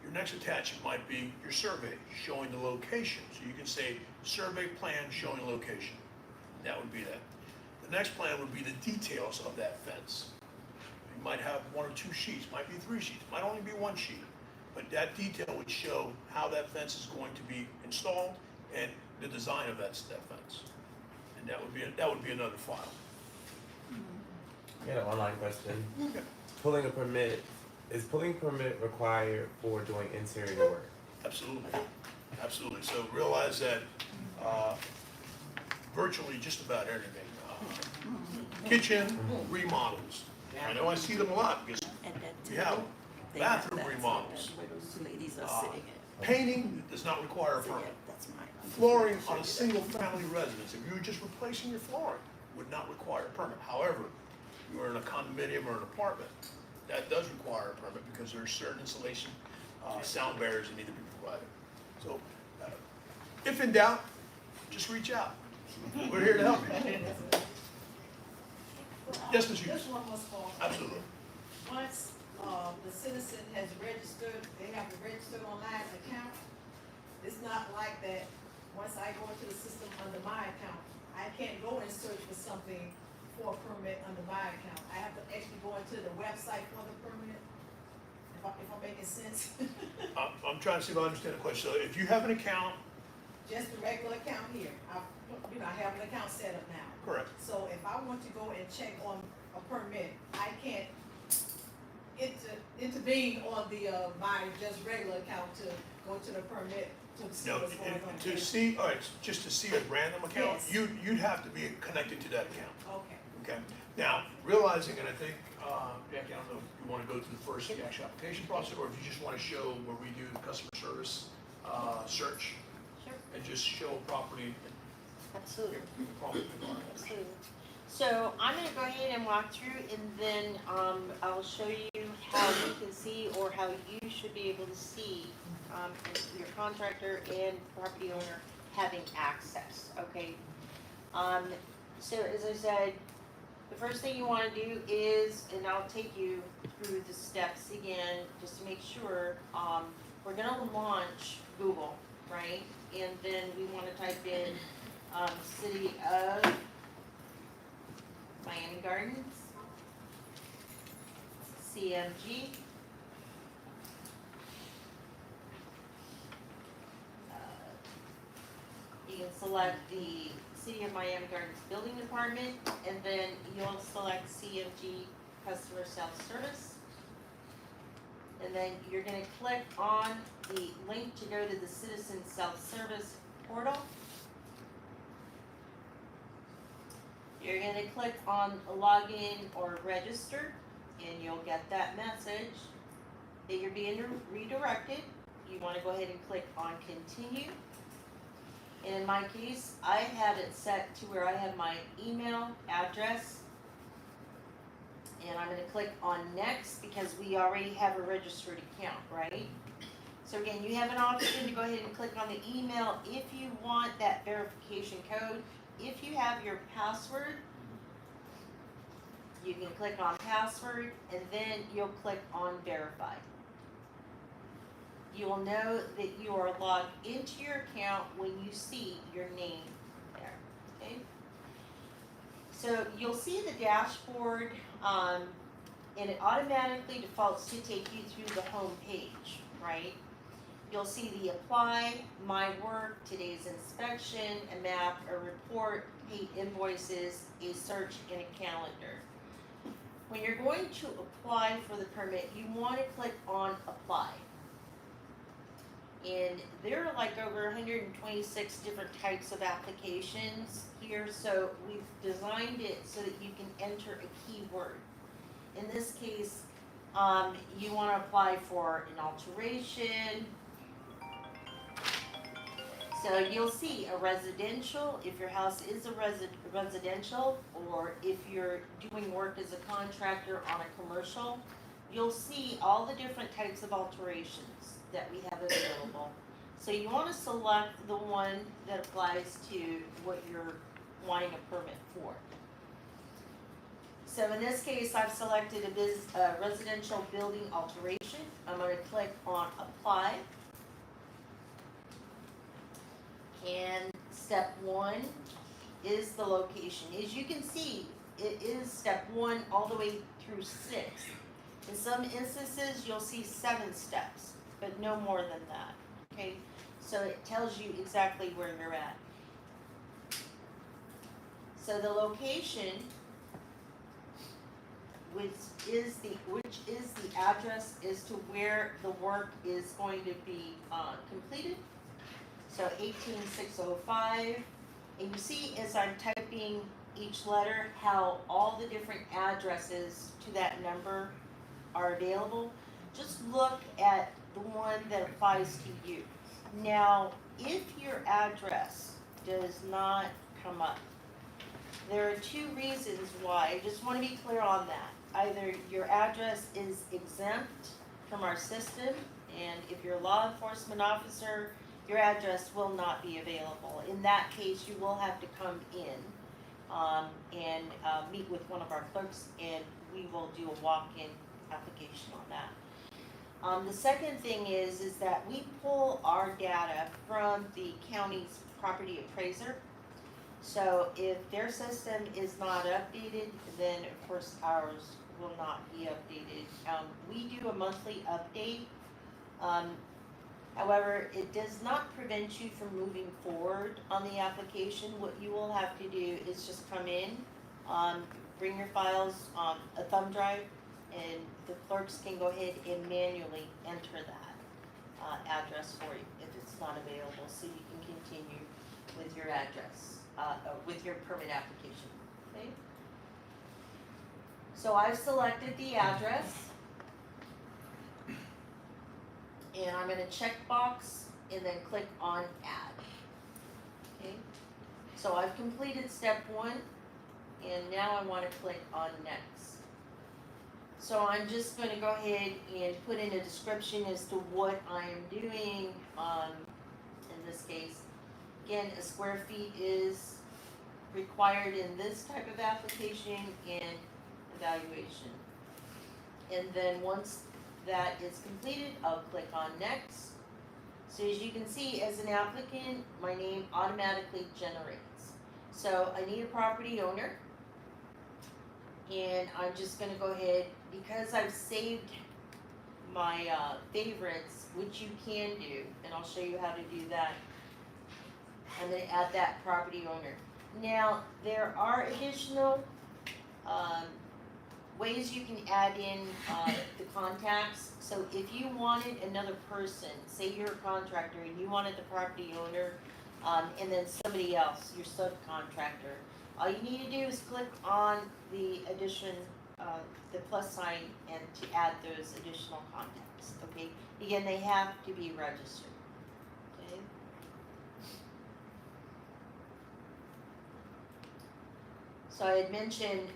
Your next attachment might be your survey showing the location. So you can say survey plan showing location. That would be that. The next plan would be the details of that fence. You might have one or two sheets, might be 3 sheets, might only be 1 sheet. But that detail would show how that fence is going to be installed and the design of that fence. And that would be another file. I got an online question. Pulling a permit, is pulling permit required for doing interior work? Absolutely, absolutely. So realize that virtually just about everything. Kitchen remodels. I know I see them a lot because we have them. They have bathroom that, so remodels. that's where those two ladies are Uh, sitting at. Painting does not require a So, yeah, permit. that's mine. I'm just Flooring making on sure a that- single-family residence, if you were just replacing your flooring, would not require a permit. However, if you're in a condominium or an apartment, that does require a permit because there are certain insulation, sound barriers that need to be provided. So, if in doubt, just reach out. We're here to help you. Yes, Ms. Hughes? Just one more small. Absolutely. Once, the citizen has registered, they have a registered online account, it's not like that, once I go into the system under my account, I can't go and search for something for a permit under my account. I have to actually go into the website for the permit, if I'm making sense. I'm trying to see if I understand the question. So if you have an account, Just the regular account here, I have an account set up now. correct, So if I want to go and check on a permit, I can't intervene on the, my just regular account to go to the permit to see no, what's going on. to see, all right, just to see a random account, Yes. you'd have to be connected to that account. Okay. Okay, now, realizing, and I think, Jackie, I don't know if you wanna go through the first actual application process, or if you just wanna show where we do the customer service, search, Sure, and just show property, absolutely. property. Absolutely. So I'm gonna go ahead and walk through and then, I will show you how you can see or how you should be able to see, your contractor and property owner having access, okay? So as I said, the first thing you wanna do is, and I'll take you through the steps again, just to make sure, we're gonna launch Google, right? And then we wanna type in, city of Miami Gardens, CMG. You can select the City of Miami Gardens Building Department, and then you'll select CMG Customer Self-Service. And then you're gonna click on the link to go to the Citizen Self-Service portal. You're gonna click on login or register, and you'll get that message that you're being redirected. You wanna go ahead and click on continue. And in my case, I have it set to where I have my email address. And I'm gonna click on next because we already have a registered account, right? So again, you have an option to go ahead and click on the email if you want that verification code. If you have your password, you can click on password and then you'll click on verify. You will know that you are logged into your account when you see your name there, okay? So you'll see the dashboard, and it automatically defaults to take you through the home page, right? You'll see the apply, my work, today's inspection, a map, a report, paid invoices, a search, and a calendar. When you're going to apply for the permit, you want to click on apply. And there are like over 126 different types of applications here, so we've designed it so that you can enter a keyword. In this case, you want to apply for an alteration. So you'll see a residential, if your house is a residential, or if you're doing work as a contractor on a commercial, you'll see all the different types of alterations that we have available. So you want to select the one that applies to what you're wanting a permit for. So in this case, I've selected a residential building alteration. I'm going to click on apply. And step 1 is the location. As you can see, it is step 1 all the way through 6. In some instances, you'll see 7 steps, but no more than that, okay? So it tells you exactly where you're at. So the location, which is the address as to where the work is going to be completed. So 18605, and you see as I'm typing each letter how all the different addresses to that number are available. just look at the one that applies to you. Now, if your address does not come up, there are two reasons why. I just want to be clear on that. Either your address is exempt from our system, and if you're a law enforcement officer, your address will not be available. In that case, you will have to come in and meet with one of our clerks, and we will do a walk-in application on that. The second thing is that we pull our data from the county's property appraiser. So if their system is not updated, then of course ours will not be updated. We do a monthly update. However, it does not prevent you from moving forward on the application. What you will have to do is just come in, bring your files on a thumb drive, and the clerks can go ahead and manually enter that address for you if it's not available, so you can continue with your address, with your permit application, okay? So I've selected the address, and I'm gonna check box and then click on add, okay? So I've completed step one, and now I wanna click on next. So I'm just gonna go ahead and put in a description as to what I am doing, in this case. Again, a square feet is required in this type of application and evaluation. And then once that is completed, I'll click on next. So as you can see, as an applicant, my name automatically generates. So I need a property owner. And I'm just gonna go ahead, because I've saved my favorites, which you can do, and I'll show you how to do that. I'm gonna add that property owner. Now, there are additional ways you can add in the contacts. So if you wanted another person, say you're a contractor and you wanted the property owner, and then somebody else, your subcontractor, all you need to do is click on the addition, the plus sign, and to add those additional contacts, okay? Again, they have to be registered, okay? So I had mentioned,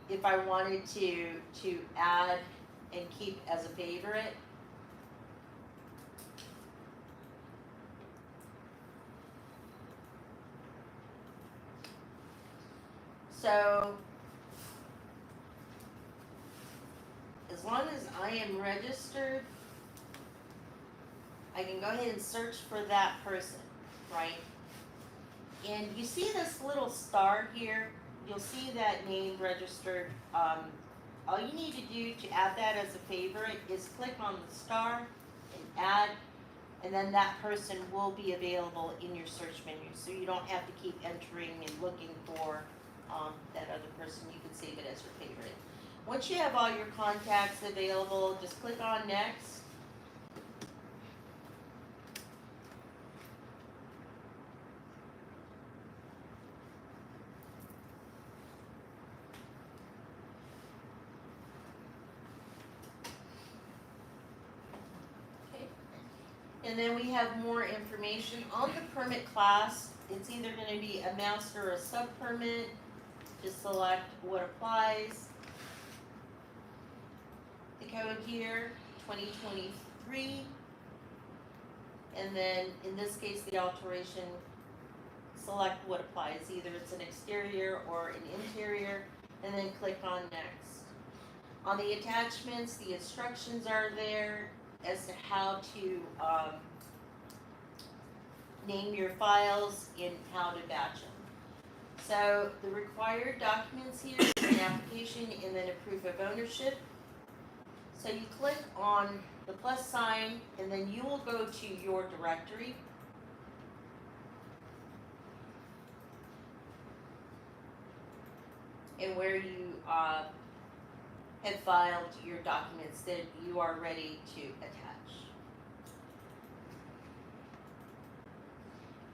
if I wanted to add and keep as a favorite, so as long as I am registered, I can go ahead and search for that person, right? And you see this little star here, you'll see that name registered. All you need to do to add that as a favorite is click on the star and add, and then that person will be available in your search menu. So you don't have to keep entering and looking for that other person. You can save it as your favorite. Once you have all your contacts available, just click on next. And then we have more information on the permit class. It's either going to be a master or a sub permit. Just select what applies. The code here, 2023. And then in this case, the alteration, select what applies. Either it's an exterior or an interior, and then click on next. On the attachments, the instructions are there as to how to name your files and how to batch them. So the required documents here is an application and then a proof of ownership. So you click on the plus sign and then you will go to your directory. And where you have filed your documents that you are ready to attach.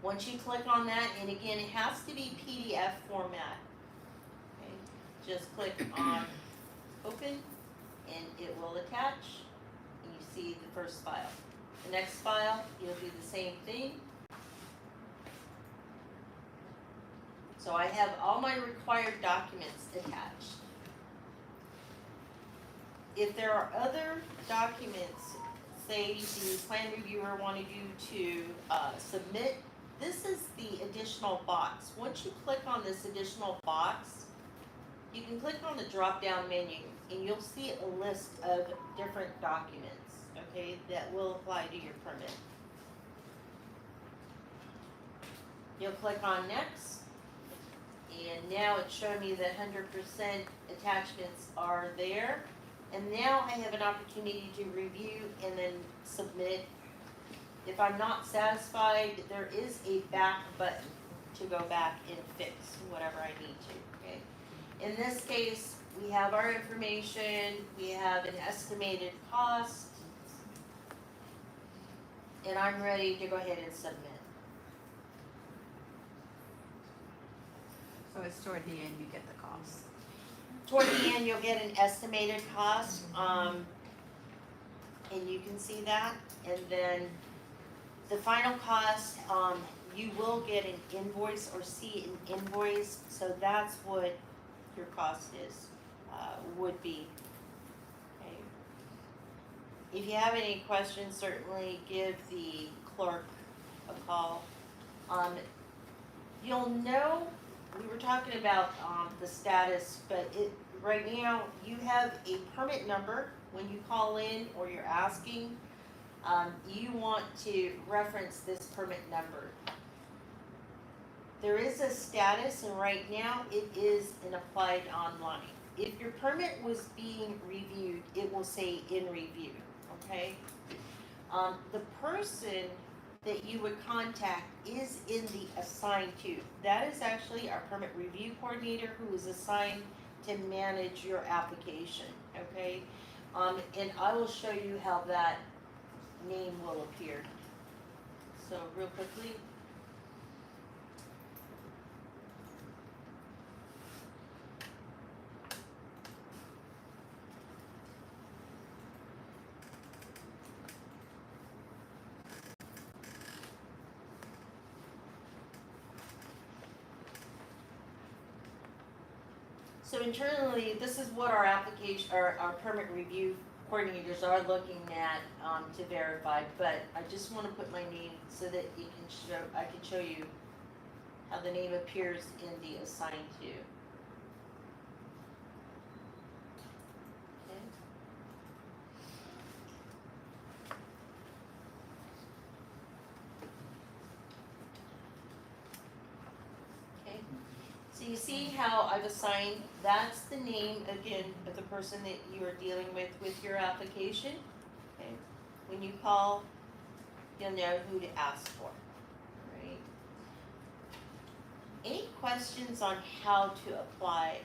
Once you click on that, and again, it has to be PDF format. Okay, just click on open, and it will attach. see the first file. The next file, you'll do the same thing. So I have all my required documents attached. If there are other documents, say the plan reviewer wanted you to submit, this is the additional box. Once you click on this additional box, you can click on the drop-down menu and you'll see a list of different documents, okay, that will apply to your permit. You'll click on next, and now it's showing me that 100% attachments are there. And now I have an opportunity to review and then submit. If I'm not satisfied, there is a back button to go back and fix whatever I need to, okay? In this case, we have our information, we have an estimated cost, and I'm ready to go ahead and submit. So it's toward the end, you get the cost. Toward the end, you'll get an estimated cost, and you can see that. And then the final cost, you will get an invoice or see an invoice, so that's what your cost is, would be. Okay. If you have any questions, certainly give the clerk a call. You'll know, we were talking about the status, but right now you have a permit number when you call in or you're asking. You want to reference this permit number. There is a status, and right now it is an applied online. If your permit was being reviewed, it will say in review, okay? The person that you would contact is in the assigned to. That is actually our permit review coordinator who is assigned to manage your application, okay? And I will show you how that name will appear. So real quickly. So internally, this is what our application, our permit review coordinators are looking at to verify, but I just want to put my name so that you can show, I can show you how the name appears in the assigned to. Okay. Okay. So you see how I've assigned, that's the name, again, of the person that you are dealing with your application. Okay. When you call, you'll know who to ask for, right? Any questions on how to apply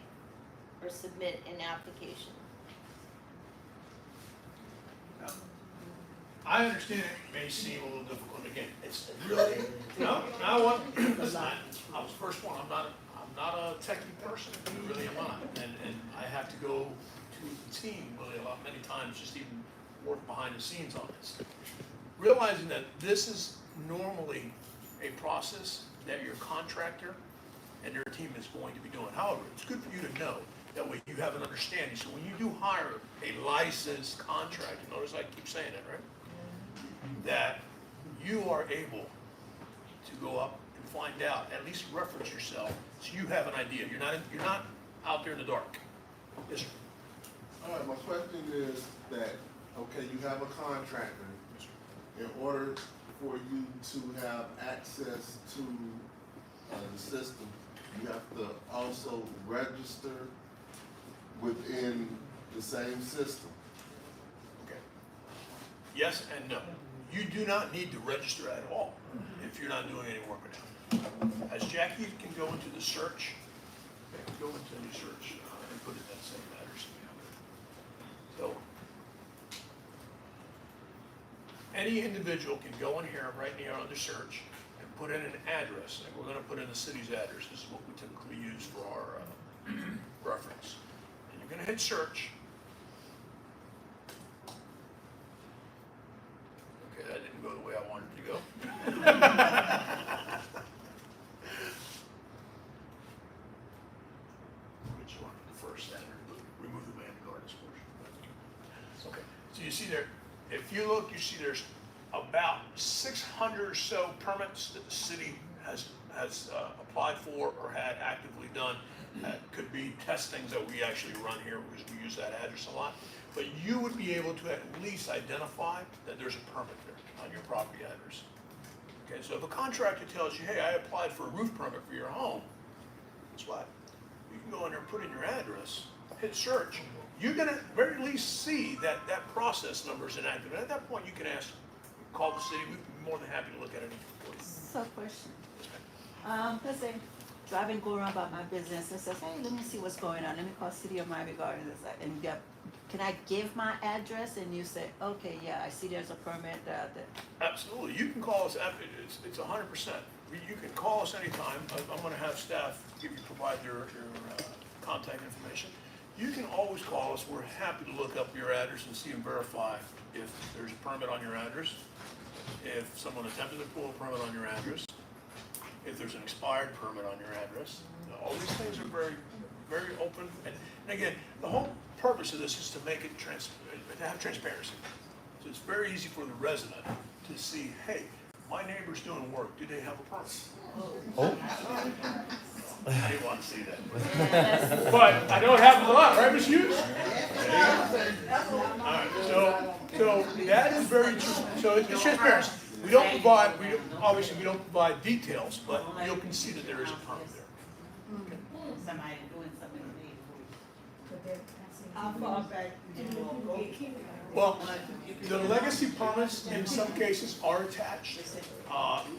or submit an application? I understand it may seem a little difficult, again, it's really, I was first one, I'm not a techie person, I really am not, and I have to go to the team really many times, just even work behind the scenes on this. Realizing that this is normally a process that your contractor and their team is going to be doing. However, it's good for you to know, that way you have an understanding, so when you do hire a licensed contractor, notice I keep saying it, right? That you are able to go up and find out, at least reference yourself, so you have an idea. You're not out there in the dark. Yes, sir. All right, my question is that, okay, you have a contractor. In order for you to have access to the system, you have to also register within the same system. Okay. Yes and no. You do not need to register at all if you're not doing any work with them. As Jackie can go into the search, go into the search and put in that same address. So any individual can go in here right now under search and put in an address. Like we're going to put in the city's address. This is what we typically use for our reference. And you're going to hit search. So you see there, if you look, you see there's about 600 or so permits that the city has applied for or had actively done. That could be testings that we actually run here because we use that address a lot. But you would be able to at least identify that there's a permit there on your property address. Okay, so if a contractor tells you, hey, I applied for a roof permit for your home, guess what? You can go in there and put in your address, hit search. You're gonna at the very least see that that process number is inactive. And at that point, you can call the city. We'd be more than happy to look at anything for you. So question. Let's say driving, go around about my business and says, hey, let me see what's going on. Let me call City of Miami Gardens and get, can I give my address and you say, okay, yeah, I see there's a permit that. Absolutely. You can call us. It's 100%. You can call us anytime. I'm going to have staff provide your contact information. You can always call us. We're happy to look up your address and see and verify if there's a permit on your address, if someone attempted to pull a permit on your address, if there's an expired permit on your address. All these things are very, very open. And again, the whole purpose of this is to make it to have transparency. So it's very easy for the resident to see, hey, my neighbor's doing work. Do they have a permit? Oh. I didn't want to see that. But I know it happens a lot, right, Ms. Hughes? All right, so that is very true. So it's transparency. We don't provide, obviously we don't provide details, but you can see that there is a permit there. Somebody doing something illegal. How far back do you all go? Well, the legacy permits in some cases are attached.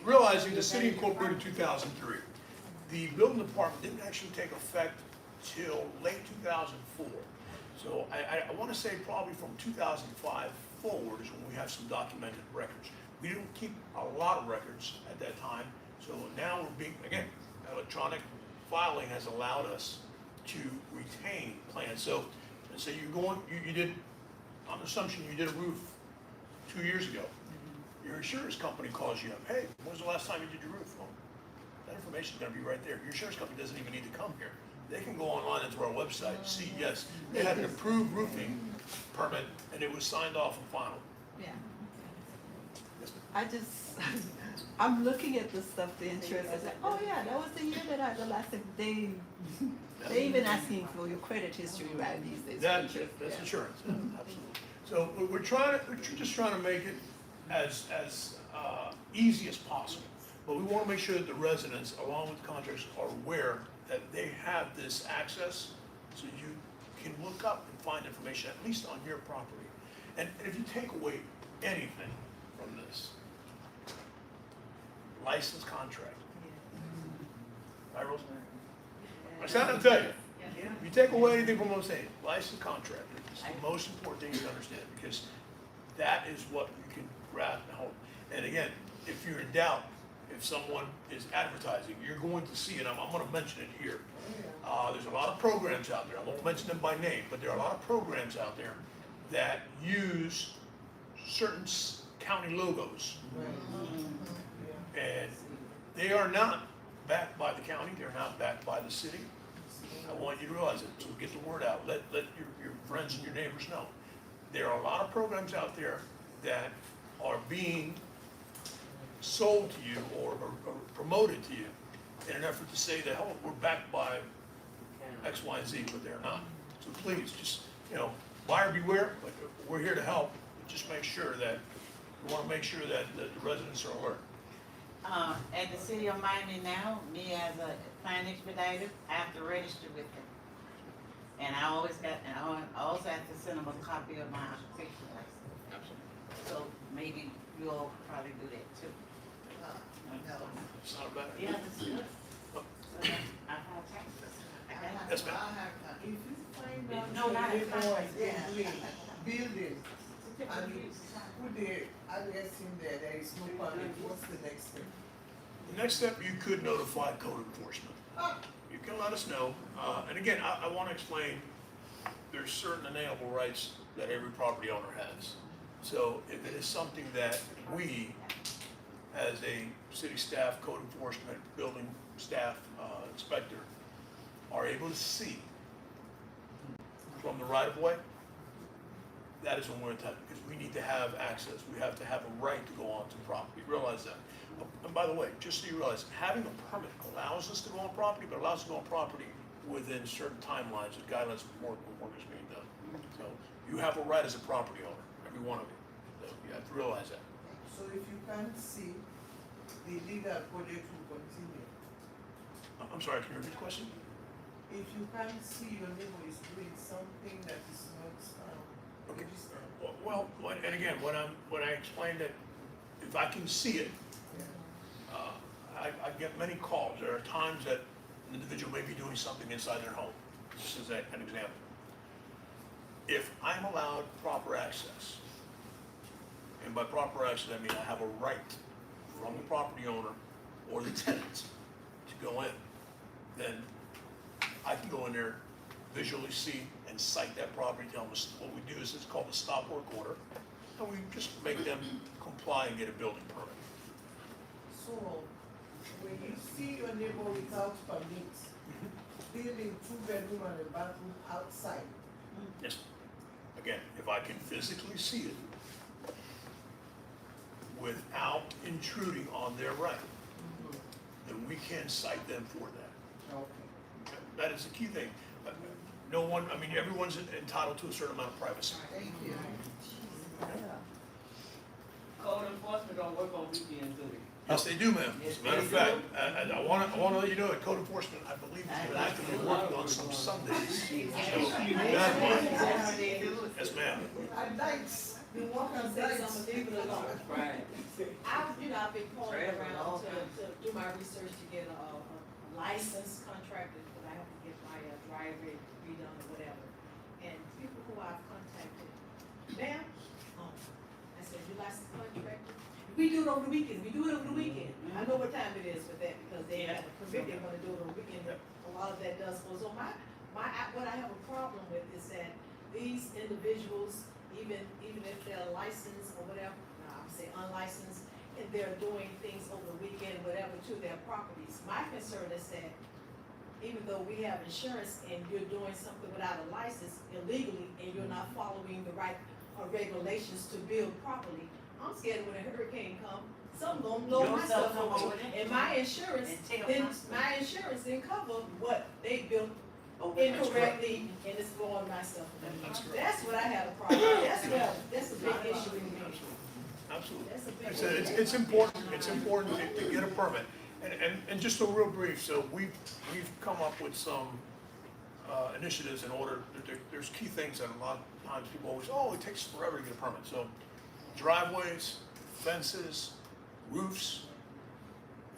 Realizing the city incorporated in 2003. The building department didn't actually take effect till late 2004. So I want to say probably from 2005 forward is when we have some documented records. We didn't keep a lot of records at that time. So now we're being, again, electronic filing has allowed us to retain plans. So you're going, you did, on assumption you did a roof 2 years ago. Your insurance company calls you up, hey, when was the last time you did your roof? Well, that information's gonna be right there. Your insurance company doesn't even need to come here. They can go online into our website, see, yes, they had an approved roofing permit and it was signed off and final. Yeah. Yes, ma'am. I just, I'm looking at the stuff, the insurance, I said, oh yeah, that was the year that I, the last time, they even asking for your credit history right these days. That's Yeah. insurance, yeah, absolutely. So we're just trying to make it as easy as possible. But we want to make sure that the residents, along with the contractors, are aware that they have this access, so you can look up and find information, at least on your property. And if you take away anything from this, licensed contract. Right, Rosemary? I sound to tell you. If you take away anything from what I'm saying, licensed contractor is the most important thing to understand, because that is what you can grasp and hold. And again, if you're in doubt, if someone is advertising, you're going to see, and I'm going to mention it here. There's a lot of programs out there. I won't mention them by name, but there are a lot of programs out there that use certain county logos. And they are not backed by the county. They're not backed by the city. I want you to realize it. So get the word out. Let your friends and your neighbors know. There are a lot of programs out there that are being sold to you or promoted to you in an effort to say that, oh, we're backed by X, Y, and Z, but they're not. So please, just, buyer beware, but we're here to help. Just make sure that, we want to make sure that the residents are alert. At the city of Miami now, me as a client expediter, I have to register with them. And I also have to send them a copy of my occupation license. Absolutely. So maybe you all probably do that too. No. It's not a bad Yeah, idea. that's good. So then I have taxes. Yes, ma'am. If you find out No, not that in they are contract. buildings, and you put the address in there is no permit, what's the next step? The next step, you could notify code enforcement. You can let us know. And again, I want to explain, there's certain inalienable rights that every property owner has. So if it is something that we, as a city staff, code enforcement, building staff, inspector, are able to see from the right of way, that is when we're intended, because we need to have access, we have to have a right to go onto property, realize that. And by the way, just so you realize, having a permit allows us to go on property, but allows us to go on property within certain timelines and guidelines of work when work is being done. So you have a right as a property owner, every one of you, so you have to realize that. So if you can't see, the legal project will continue. I'm sorry, can you repeat the question? If you can't see your neighbor is doing something that is not, Okay. registered. Well, and again, when I explained that if I can see it, I get many calls. There are times that an individual may be doing something inside their home. This is an example. If I'm allowed proper access, and by proper access, I mean I have a right from the property owner or the tenant to go in, then I can go in there, visually see and cite that property, tell them what we do is it's called a stop work order, and we just make them comply and get a building permit. So, when you see your neighbor without permit, building 2-bedroom and a bathroom outside, Yes. Again, if I can physically see it without intruding on their right, then we can cite them for that. okay. That is the key thing. No one, I mean, everyone's entitled to a certain amount of privacy. Thank you. Code enforcement don't work on weekends, do they? Yes, they do, ma'am. As a matter of fact, I want to let you know that code enforcement, I believe, has been actively working on some Sundays. Yes, ma'am. At nights, the work I'll at say nights. something, leave it alone. Right. I've been calling around to do my research to get a licensed contractor, because I have to get my driveway redone or whatever. And people who I've contacted, ma'am, I said, you licensed contractor? We do it over the weekend, we do it over the weekend. I know what time it is for that, because they have a permit, they wanna do it on the weekend, but a lot of that does go. So what I have a problem with is that these individuals, even if they're licensed or whatever, no, I'm saying unlicensed, and they're doing things over the weekend, whatever, to their properties. My concern is that even though we have insurance and you're doing something without a license illegally, and you're not following the right regulations to build properly, I'm scared when a hurricane comes, something gonna blow my stuff over, and my insurance didn't cover what they built incorrectly, and it's blowing my stuff away. That's correct. That's what I have a problem with. That's a big issue with me. Absolutely. That's a big Like I said, issue. it's important to get a permit. And just a real brief, so we've come up with some initiatives in order, there's key things that a lot of times people always, oh, it takes forever to get a permit. So driveways, fences, roofs.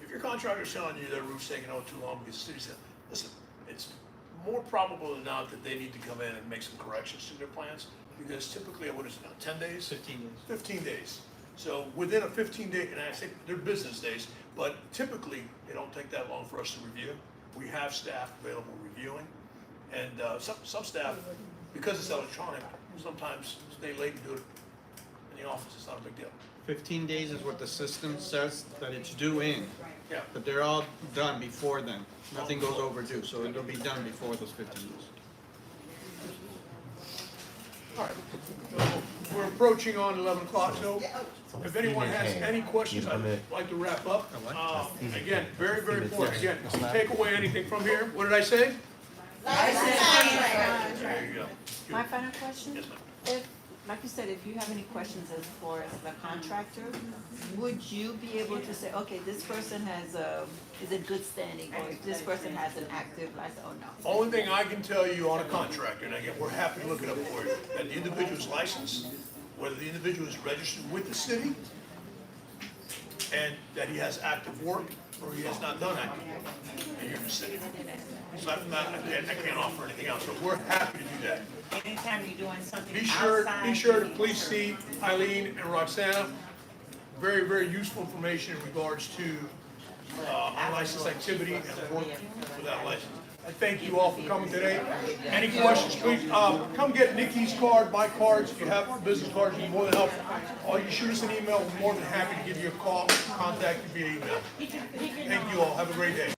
If your contractor's telling you their roof's taking too long because the city said, listen, it's more probable than not that they need to come in and make some corrections to their plans, because typically, what is it now, 10 days? 15 days. 15 days. So within a 15-day, and I say they're business days, but typically, they don't take that long for us to review. We have staff available reviewing, and some staff, because it's electronic, sometimes stay late and do it in the office. It's not a big deal. 15 days is what the system says that it's due in, Yeah. but they're all done before then. Nothing goes overdue, so it'll be done before those 15 days. All right. So we're approaching on 11 o'clock, so if anyone has any questions, I'd like to wrap up. Again, very, very important. Again, if you take away anything from here, what did I say? There you go. My final question? Yes, ma'am. If, like you said, if you have any questions as far as the contractor, would you be able to say, okay, this person has is in good standing, or this person has an active license, or no? Only thing I can tell you on a contractor, and again, we're happy to look it up for you, that the individual is licensed, whether the individual is registered with the city, and that he has active work, or he has not done active work in the city. So I can't offer anything else, so we're happy to do that. Anytime you're doing something Be sure outside. to please see Eileen and Roxana. Very, very useful information in regards to unlicensed activity and work without license. I thank you all for coming today. Any questions, please, come get Nikki's card, my cards. If you have business cards, you're more than helpful. Or you shoot us an email, we're more than happy to give you a call, contact you via email. Thank you all, have a great day.